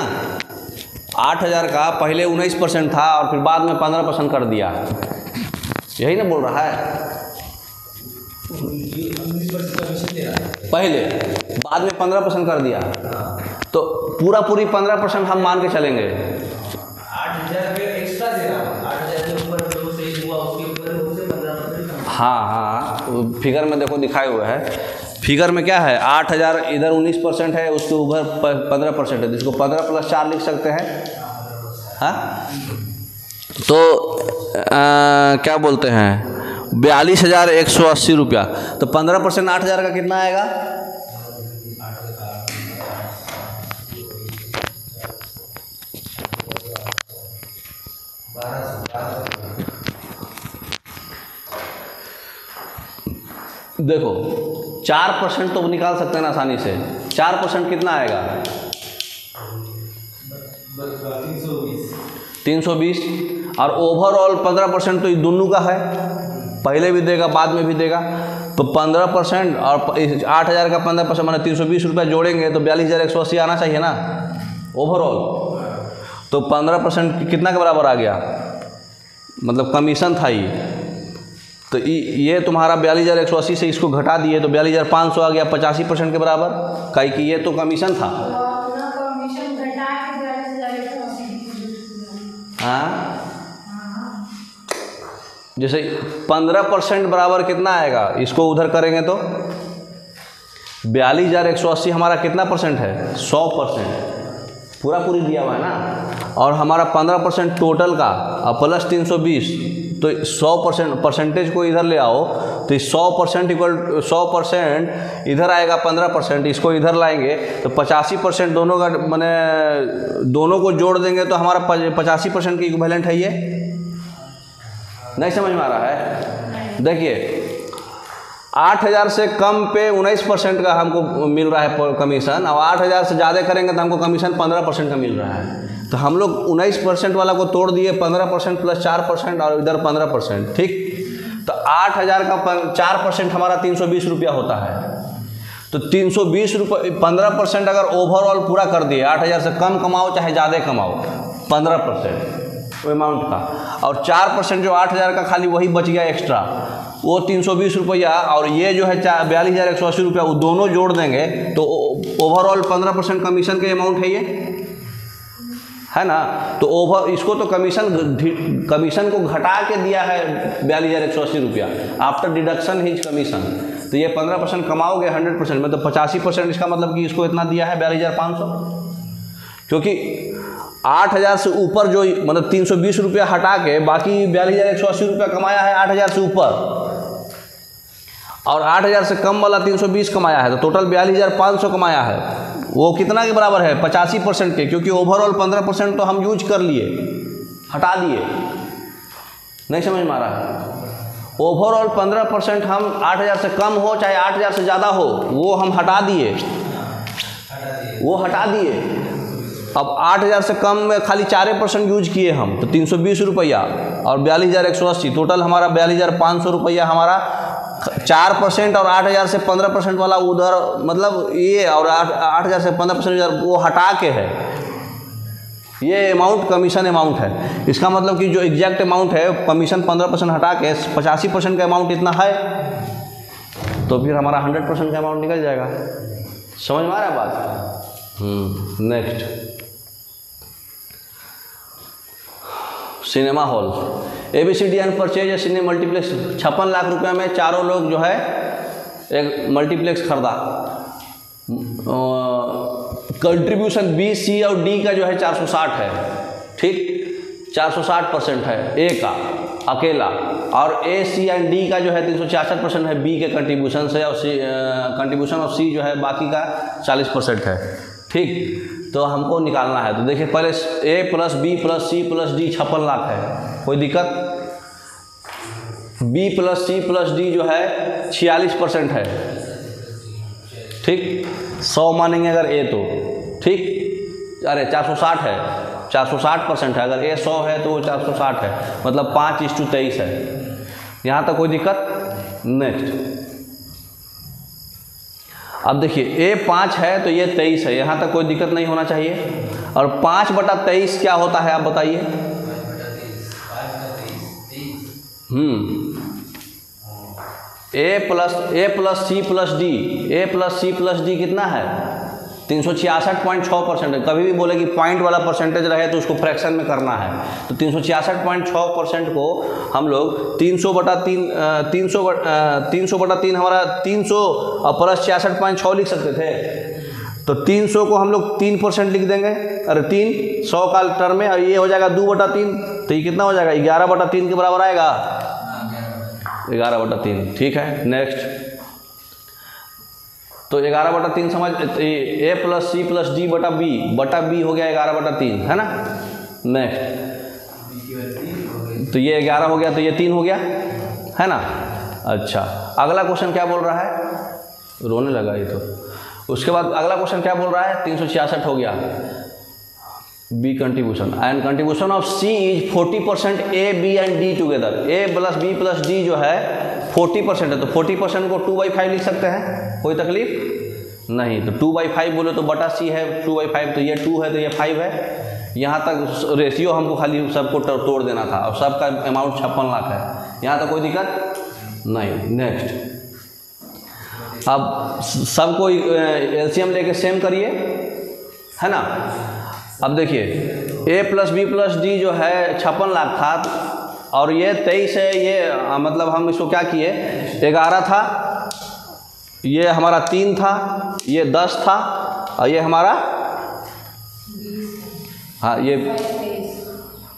8000 का पहले 19% था और फिर बाद में 15% कर दिया, यही ना बोल रहा है। पहले, बाद में 15% कर दिया, तो पूरी 15% हम मान के चलेंगे। 8,000 एक्स्ट्रा दे रहा हूँ, 8,000 के ऊपर जो सही हुआ उसके ऊपर उसे 15%। हाँ, फिगर में देखो दिखाए हुए है, फिगर में क्या है, 8,000 इधर 19% है, उसके ऊपर 15% है, जिसको 15 + 4 लिख सकते हैं। हाँ, तो क्या बोलते हैं, 42,180 रुपया। तो 15% 8,000 का कितना आएगा? 1200। देखो 4% तो निकाल सकते हैं ना आसानी से। 4% कितना आएगा? 320। और ओवरऑल 15% तो ये दोनों का है, पहले भी देगा बाद में भी देगा। तो 15% और 8,000 का 15% माने 320 रुपया जोड़ेंगे तो 42,180 आना चाहिए ना ओवरऑल। तो 15% कितना के बराबर आ गया, मतलब कमीशन था ये। तो ये तुम्हारा 42,180 से इसको घटा दिए तो 42,500 आ गया, 85% के बराबर, काहे कि ये तो कमीशन था। हाँ, जैसे 15% बराबर कितना आएगा, इसको उधर करेंगे तो 42,180 हमारा कितना परसेंट है? 100%, पूरी दिया हुआ है ना। और हमारा 15% टोटल का और प्लस 320, तो 100% परसेंटेज को इधर ले आओ तो 100% इक्वल 100% इधर आएगा, 15% इसको इधर लाएंगे तो 85% दोनों का, माने दोनों को जोड़ देंगे तो हमारा 85% की इक्विवेलेंट है। ये नहीं समझ में आ रहा है? देखिए 8,000 से कम पे 19% का हमको मिल रहा है कमीशन, और 8,000 से ज़्यादा करेंगे तो हमको कमीशन 15% का मिल रहा है। तो हम लोग 19% वाला को तोड़ दिए, 15% + 4% और इधर 15%, ठीक। तो 8,000 का 4% हमारा 320 रुपया होता है। तो 320 रुपये 15% अगर ओवरऑल पूरा कर दिए, 8,000 से कम कमाओ चाहे ज़्यादा कमाओ, 15% अमाउंट का, और 4% जो 8,000 का खाली वही बच गया एक्स्ट्रा, वो 320 रुपया, और ये जो है 42,180 रुपया, वो दोनों जोड़ देंगे तो ओवरऑल 15% कमीशन के अमाउंट है ये, है ना। तो इसको तो कमीशन को घटा के दिया है 42,180 रुपया, आफ्टर डिडक्शन हिज कमीशन। तो ये 15% कमाओगे 100% में, तो 85% इसका मतलब कि इसको इतना दिया है 42,500, क्योंकि 8,000 से ऊपर जो, मतलब 320 रुपया हटा के बाकी 42,180 रुपया कमाया है 8,000 से ऊपर, और 8,000 से कम वाला 320 कमाया है, तो टोटल 42,500 कमाया है। वो कितना के बराबर है? 85% के, क्योंकि ओवरऑल 15% तो हम यूज कर लिए, हटा दिए। नहीं समझ में आ रहा है? ओवरऑल 15% हम 8,000 से कम हो चाहे 8,000 से ज़्यादा हो, वो हम हटा दिए, वो हटा दिए। अब 8,000 से कम में खाली 4% यूज किए हम, तो 320 रुपया और 42,180, टोटल हमारा 42,500 रुपया हमारा 4% और 8,000 से 15% वाला उधर, मतलब ये, और 8,000 से 15% वो हटा के है। ये अमाउंट कमीशन अमाउंट है। इसका मतलब कि जो एग्जैक्ट अमाउंट है, कमीशन 15% हटा के 85% का अमाउंट इतना है, तो फिर हमारा 100% का अमाउंट निकल जाएगा। समझ में आ रहा है बात? Next, cinema hall. ABCD and purchase या सिनेमा मल्टीप्लेक्स, 56 लाख रुपये में चारों लोग जो है एक मल्टीप्लेक्स खरीदा। कंट्रीब्यूशन B, C और D का जो है 460 है, ठीक, 460% है A का अकेला, और A, C एंड D का जो है 366% है B के कंट्रीब्यूशन से, और कंट्रीब्यूशन और C जो है बाकी का 40% है, ठीक। तो हमको निकालना है, तो देखिए पहले A + B + C + D 56 lakh है, कोई दिक्कत? B + C + D जो है 46% है, ठीक। 100 मानेंगे अगर A तो, ठीक, अरे 460 है, 460% है। अगर A 100 है तो वो 460 है, मतलब 5:23 है। यहाँ तक कोई दिक्कत? नेक्स्ट, अब देखिए A 5 है तो ये 23 है, यहाँ तक कोई दिक्कत नहीं होना चाहिए। और 5/23 क्या होता है आप बताइए? ए प्लस सी प्लस डी कितना है 366.6%। कभी भी बोले कि पॉइंट वाला परसेंटेज रहे तो उसको फ्रैक्शन में करना है, तो 366.6% को हम लोग 300/3 हमारा 300 और प्लस 66.6 लिख सकते थे। तो 300 को हम लोग 3% लिख देंगे, अरे 300 का टर्म में, और ये हो जाएगा 2/3, तो ये कितना हो जाएगा 11/3 के बराबर आएगा, 11/3। ठीक है, नेक्स्ट। तो 11/3 समझ, ए प्लस सी प्लस डी बटा बी हो गया 11/3, है ना। नेक्स्ट, तो ये 11 हो गया, तो ये 3 हो गया, है ना। अच्छा, अगला क्वेश्चन क्या बोल रहा है, रोने लगा ये तो। उसके बाद अगला क्वेश्चन क्या बोल रहा है, 366 हो गया, B contribution, and contribution of C is 40% A B and D together. A plus B plus D जो है 40% है, तो 40% को 2/5 लिख सकते हैं, कोई तकलीफ नहीं। तो 2/5 बोले तो बटा सी है 2/5, तो ये 2 है तो ये 5 है। यहाँ तक रेशियो हमको खाली सबको तोड़ देना था, और सबका अमाउंट 56 लाख है, यहाँ तक कोई दिक्कत नहीं। नेक्स्ट, अब सबको एलसीएम लेके सेम करिए, है ना। अब देखिए A plus B plus D जो है 56 लाख था, और ये 23 है, ये मतलब हम इसको क्या किए, 11 था, ये हमारा 3 था, ये 10 था, और ये हमारा हाँ ये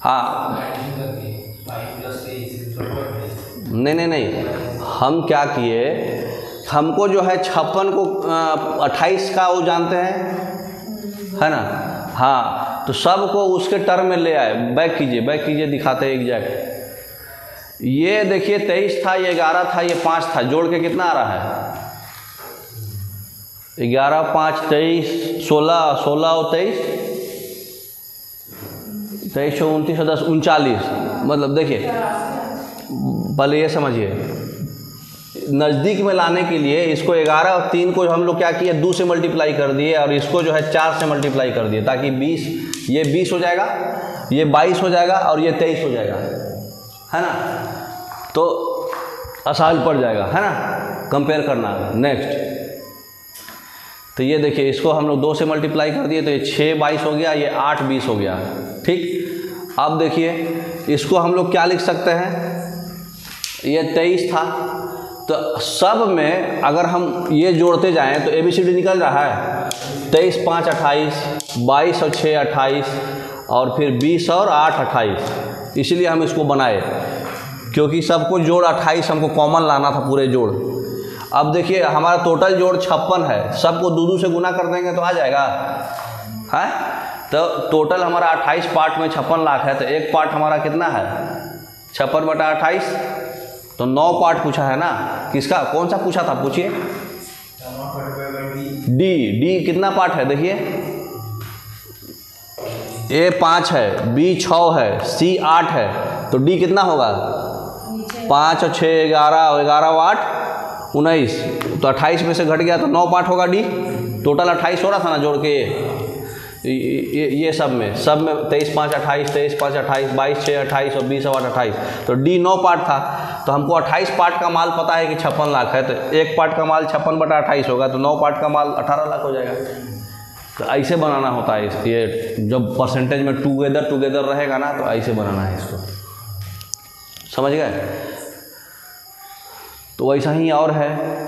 हाँ नहीं, हम क्या किए, हमको जो है 56 को 28 का वो जानते हैं, है ना। हाँ, तो सब को उसके टर्म में ले आए, बैक कीजिए दिखाते हैं एग्जैक्ट। ये देखिए 23 था, ये 11 था, ये 5 था, जोड़ के कितना आ रहा है 11, 5, 23, 16 और 23, 23, 29 और 10, 39। मतलब देखिए, पहले ये समझिए, नज़दीक में लाने के लिए इसको 11 और 3 को हम लोग क्या किए, 2 से मल्टीप्लाई कर दिए, और इसको जो है 4 से मल्टीप्लाई कर दिए, ताकि 20, ये 20 हो जाएगा, ये 22 हो जाएगा, और ये 23 हो जाएगा, है ना। तो आसान पड़ जाएगा, है ना, कंपेयर करना। नेक्स्ट, तो ये देखिए, इसको हम लोग 2 से मल्टीप्लाई कर दिए, तो ये 6 22 हो गया, ये 8 20 हो गया। ठीक, अब देखिए इसको हम लोग क्या लिख सकते हैं, ये 23 था, तो सब में अगर हम ये जोड़ते जाएं तो ABCD निकल रहा है, 23 5 28, 22 और 6 28, और फिर 20 और 8 28। इसलिए हम इसको बनाए, क्योंकि सबको जोड़ 28 हमको कॉमन लाना था, पूरे जोड़। अब देखिए हमारा टोटल जोड़ 56 है, सबको 2 से गुना कर देंगे तो आ जाएगा, है। तो टोटल हमारा 28 पार्ट में 56 लाख है, तो एक पार्ट हमारा कितना है 56/28, तो 9 पार्ट पूछा है ना। किसका, कौन सा पूछा था, पूछिए। डी कितना पार्ट है, देखिए ए 5 है, बी 6 है, सी 8 है, तो डी कितना होगा 5 और 6 11, 11 और 8 19, तो 28 में से घट गया तो 9 पार्ट होगा डी। टोटल 28 हो रहा था ना जोड़ के, ये सब में 23 5 28, 23 5 28, 22 6 28 और 20 और 8 28, तो डी 9 पार्ट था। तो हमको 28 पार्ट का माल पता है कि 56 लाख है, तो एक पार्ट का माल 56/28 होगा, तो 9 पार्ट का माल 18 लाख हो जाएगा। तो ऐसे बनाना होता है ये, जब परसेंटेज में टुगेदर रहेगा ना, तो ऐसे बनाना है इसको, समझ गए। तो वैसा ही और है,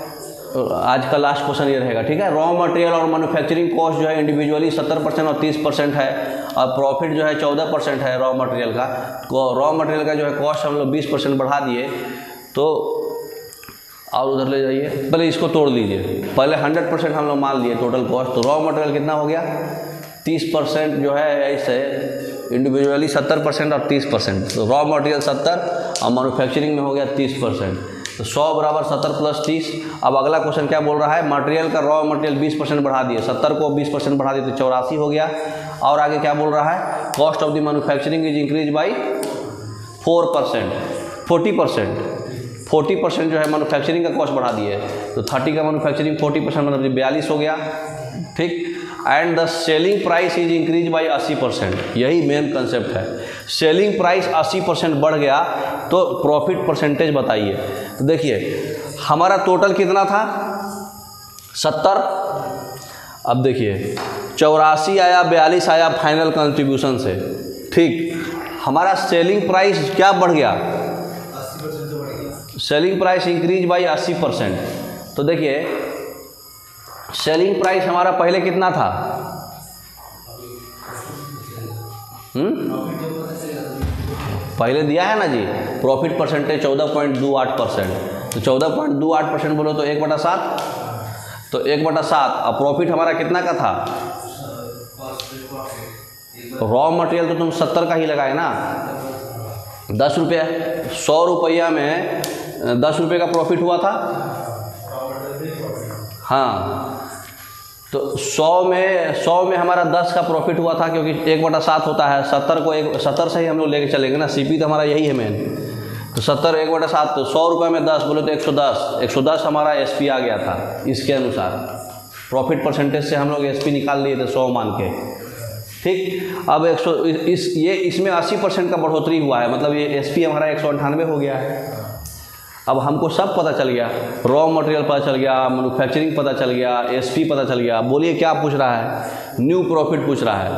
आज का लास्ट क्वेश्चन ये रहेगा, ठीक है। रॉ मटेरियल और मैन्युफैक्चरिंग कॉस्ट जो है इंडिविजुअली 70% और 30% है, और प्रॉफिट जो है 14% है रॉ मटेरियल का। रॉ मटेरियल का जो है कॉस्ट हम लोग 20% बढ़ा दिए, तो और उधर ले जाइए, पहले इसको तोड़ लीजिए, पहले 100% हम लोग मान लिए टोटल कॉस्ट, तो रॉ मटेरियल कितना हो गया 30% जो है, ऐसे इंडिविजुअली 70% और 30%, तो रॉ मटेरियल 70 और मैन्युफैक्चरिंग में हो गया 30%, तो 100 = 70 + 30। अब अगला क्वेश्चन क्या बोल रहा है, मटेरियल का रॉ मटेरियल 20% बढ़ा दिए, 70 को 20% बढ़ा दिए तो 84 हो गया। और आगे क्या बोल रहा है, cost of the manufacturing is increase by 4%, 40% जो है मैन्युफैक्चरिंग का कॉस्ट बढ़ा दिए, तो 30 का मैन्युफैक्चरिंग 40% मतलब 42 हो गया, ठीक। And the selling price is increase by 80%, यही मेन कंसेप्ट है। सेलिंग प्राइस 80% बढ़ गया तो प्रॉफिट परसेंटेज बताइए। तो देखिए हमारा टोटल कितना था 70। अब देखिए 84 आया, 42 आया फाइनल कंट्रीब्यूशन से, ठीक। हमारा सेलिंग प्राइस क्या बढ़ गया, 80% से बढ़ गया। Selling price increase by 80%। तो देखिए सेलिंग प्राइस हमारा पहले कितना था, पहले दिया है ना जी, प्रॉफिट परसेंटेज 14.28%। तो 14.28% बोलो तो 1/7, तो 1/7। अब प्रॉफिट हमारा कितना का था, रॉ मटेरियल तो तुम 70 का ही लगाए ना, 10 रुपये, 100 रुपया में 10 रुपये का प्रॉफिट हुआ था। हाँ, तो 100 में हमारा 10 का प्रॉफिट हुआ था, क्योंकि 1/7 होता है। 70 से ही हम लोग लेके चलेंगे ना, सीपी तो हमारा यही है मेन। तो 70 1/7, तो 100 रुपये में 10 बोले तो 110 हमारा एसपी आ गया था। इसके अनुसार प्रॉफिट परसेंटेज से हम लोग एसपी निकाल लिए थे 100 मान के, ठीक। अब 100 इसमें 80% का बढ़ोतरी हुआ है, मतलब ये एसपी हमारा 198 हो गया है। अब हमको सब पता चल गया, रॉ मटेरियल पता चल गया, मैन्युफैक्चरिंग पता चल गया, एसपी पता चल गया। बोलिए क्या पूछ रहा है, न्यू प्रॉफिट पूछ रहा है।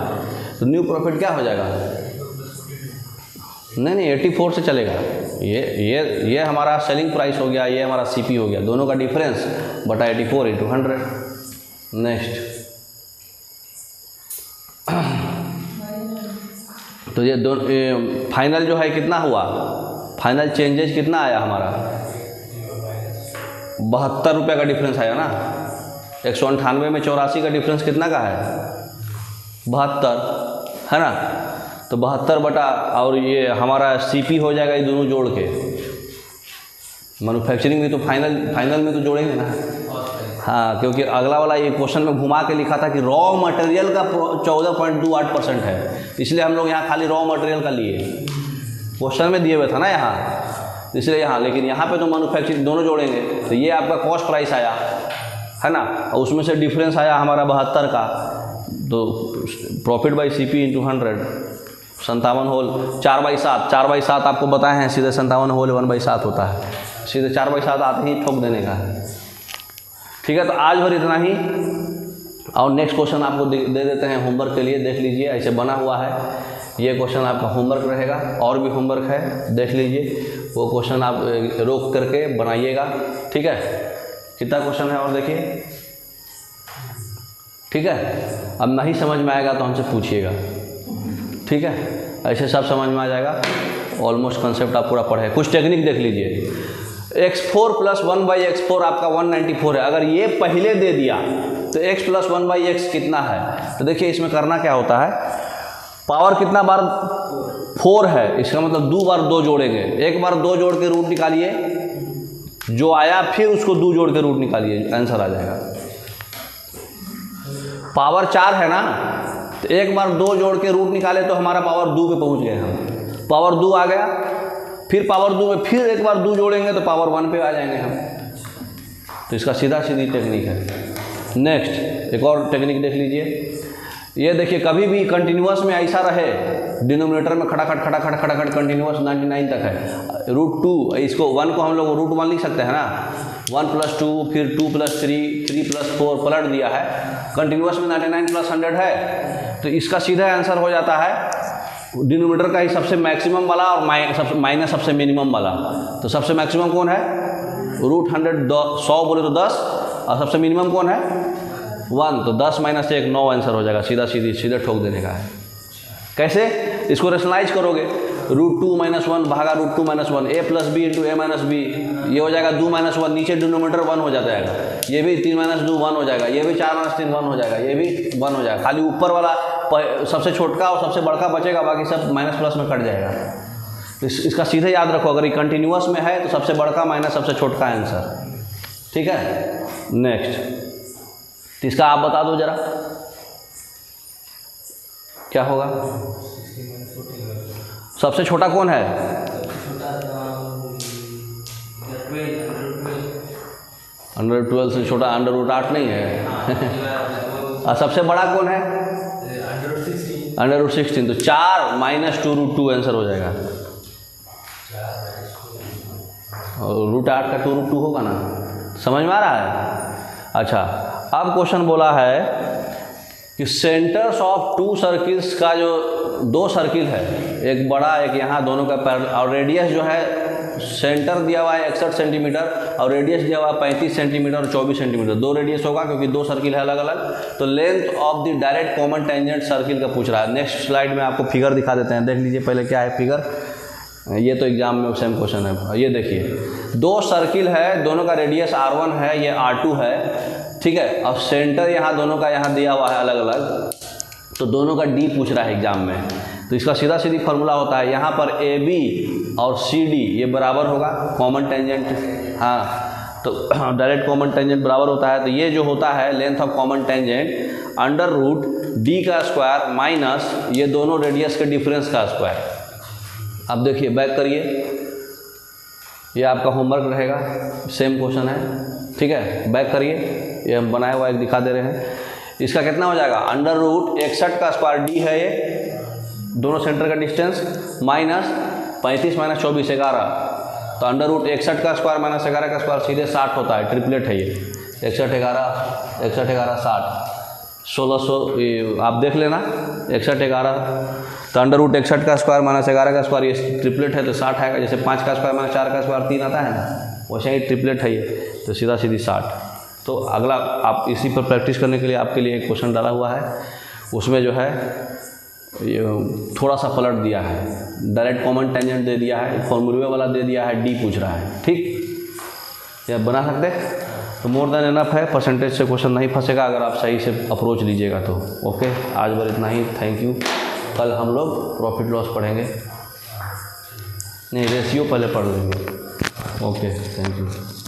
तो न्यू प्रॉफिट क्या हो जाएगा, नहीं 84 से चलेगा। ये हमारा सेलिंग प्राइस हो गया, ये हमारा सीपी हो गया, दोनों का डिफरेंस बटा 84 × 100। नेक्स्ट, तो ये दोनों फाइनल जो है कितना हुआ, फाइनल चेंजेज कितना आया हमारा, 72 रुपये का डिफरेंस आया ना। 198 में 84 का डिफरेंस कितना का है, 72 है ना। तो 72 बटा, और ये हमारा सीपी हो जाएगा, ये दोनों जोड़ के। मैन्युफैक्चरिंग में तो फाइनल में तो जोड़ेंगे ना। हाँ, क्योंकि अगला वाला ये क्वेश्चन में घुमा के लिखा था कि रॉ मटेरियल का 14.28% है, इसलिए हम लोग यहाँ खाली रॉ मटेरियल का लिए, क्वेश्चन में दिए हुए था ना यहाँ, इसलिए यहाँ। लेकिन यहाँ पे तो मैन्युफैक्चरिंग दोनों जोड़ेंगे। तो ये आपका कॉस्ट प्राइस आया है ना, और उसमें से डिफरेंस आया हमारा 72 का। तो प्रॉफिट बाई सीपी × 100, 57 होल 4/7 आपको बताए हैं, सीधे 57 होल 1/7 होता है, सीधे 4/7 आते ही ठोक देने का है, ठीक है। तो आज भर इतना ही, और नेक्स्ट क्वेश्चन आपको दे देते हैं होमवर्क के लिए, देख लीजिए, ऐसे बना हुआ है। ये क्वेश्चन आपका होमवर्क रहेगा, और भी होमवर्क है, देख लीजिए, वो क्वेश्चन आप रोक करके बनाइएगा, ठीक है। कितना क्वेश्चन है और देखिए, ठीक है। अब नहीं समझ में आएगा तो हमसे पूछिएगा, ठीक है। ऐसे सब समझ में आ जाएगा, ऑलमोस्ट कंसेप्ट आप पूरा पढ़े। कुछ टेक्निक देख लीजिए, x4 + 1/x4 आपका 194 है। अगर ये पहले दे दिया तो x + 1/x कितना है, तो देखिए इसमें करना क्या होता है, पावर कितना बार 4 है, इसका मतलब 2 बार 2 जोड़ेंगे। एक बार 2 जोड़ के रूट निकालिए, जो आया फिर उसको 2 जोड़ के रूट निकालिए, आंसर आ जाएगा। पावर 4 है ना, तो एक बार 2 जोड़ के रूट निकाले तो हमारा पावर 2 पे पहुंच गए हम, पावर 2 आ गया। फिर पावर 2 में फिर एक बार 2 जोड़ेंगे तो पावर 1 पे आ जाएंगे हम। तो इसका सीधा सीधी टेक्निक है। नेक्स्ट एक और टेक्निक देख लीजिए, ये देखिए कभी भी कंटिन्यूअस में ऐसा रहे, डिनोमिनेटर में खटाखट कंटिन्यूअस 99 तक है, √2, इसको 1 को हम लोग √1 लिख सकते हैं ना, 1 + 2 फिर 2 + 3 3 + 4 पलट दिया है, कंटिन्यूअस में 99 + 100 है। तो इसका सीधा आंसर हो जाता है डिनोमिनेटर का ही सबसे मैक्सिमम वाला और माइनस सबसे मिनिमम वाला। तो सबसे मैक्सिमम कौन है, √100, 100 बोले तो 10, और सबसे मिनिमम कौन है 1, तो 10 - 1 9 आंसर हो जाएगा। सीधे ठोक देने का है। कैसे, इसको रेशनलाइज करोगे, √2 - 1 भागा √2 - 1, a + b × a - b, ये हो जाएगा 2 - 1, नीचे डिनोमिनेटर 1 हो जाएगा, ये भी 3 - 2 1 हो जाएगा, ये भी 4 - 3 1 हो जाएगा, ये भी 1 हो जाएगा। खाली ऊपर वाला सबसे छोटका और सबसे बड़का बचेगा, बाकी सब माइनस प्लस में कट जाएगा। इसका सीधे याद रखो, अगर ये कंटिन्यूअस में है तो सबसे बड़का माइनस सबसे छोटका आंसर, ठीक है। नेक्स्ट, तो इसका आप बता दो जरा क्या होगा, सबसे छोटा कौन है, √12 से छोटा √8 नहीं है। और सबसे बड़ा कौन है, √16, तो 4 - 2 √2 आंसर हो जाएगा। और √8 का 2√2 होगा ना, समझ में आ रहा है। अच्छा, अब क्वेश्चन बोला है कि सेंटर्स ऑफ 2 सर्किल्स का जो 2 सर्किल है, एक बड़ा एक यहाँ, दोनों का और रेडियस जो है सेंटर दिया हुआ है 61 सेंटीमीटर और रेडियस दिया हुआ है 35 सेंटीमीटर और 24 सेंटीमीटर, 2 रेडियस होगा क्योंकि 2 सर्किल है अलग अलग। तो length of the direct common tangent circle का पूछ रहा है। नेक्स्ट स्लाइड में आपको फिगर दिखा देते हैं, देख लीजिए पहले क्या है फिगर। ये तो एग्जाम में सेम क्वेश्चन है। ये देखिए 2 सर्किल है, दोनों का रेडियस R1 है, ये R2 है, ठीक है। अब सेंटर यहाँ दोनों का यहाँ दिया हुआ है अलग अलग, तो दोनों का D पूछ रहा है एग्जाम में। तो इसका सीधा सीधी फार्मूला होता है, यहाँ पर AB और CD ये बराबर होगा कॉमन टेंजेंट, हाँ, तो डायरेक्ट कॉमन टेंजेंट बराबर होता है। तो ये जो होता है length of common tangent √D का स्क्वायर माइनस ये दोनों रेडियस के डिफरेंस का स्क्वायर। अब देखिए बैक करिए, ये आपका होमवर्क रहेगा, सेम क्वेश्चन है, ठीक है। बैक करिए, ये हम बनाया हुआ एक दिखा दे रहे हैं। इसका कितना हो जाएगा, √61 का स्क्वायर D है ये, दोनों सेंटर का डिस्टेंस, माइनस 35 माइनस 24 11, तो √61 का स्क्वायर माइनस 11 का स्क्वायर सीधे 60 होता है, ट्रिपलेट है ये, 61 11 60 1600, आप देख लेना 61 11, तो √61 का स्क्वायर माइनस 11 का स्क्वायर ये ट्रिपलेट है तो 60 आएगा। जैसे 5 का स्क्वायर माइनस 4 का स्क्वायर 3 आता है ना, वैसे ही ट्रिपलेट है ये, तो सीधा सीधी 60। तो अगला आप इसी पर प्रैक्टिस करने के लिए आपके लिए एक क्वेश्चन डाला हुआ है, उसमें जो है ये थोड़ा सा पलट दिया है, डायरेक्ट कॉमन टेंजेंट दे दिया है, फॉर्मूले वाला दे दिया है, D पूछ रहा है, ठीक। ये बना सकते हैं, तो मोर देन एनफ है, परसेंटेज से क्वेश्चन नहीं फंसेगा अगर आप सही से अप्रोच लीजिएगा तो। ओके, आज बार इतना ही, थैंक यू। कल हम लोग प्रॉफिट लॉस पढ़ेंगे, नहीं रेशियो पहले पढ़ लेंगे। Okay, thank you.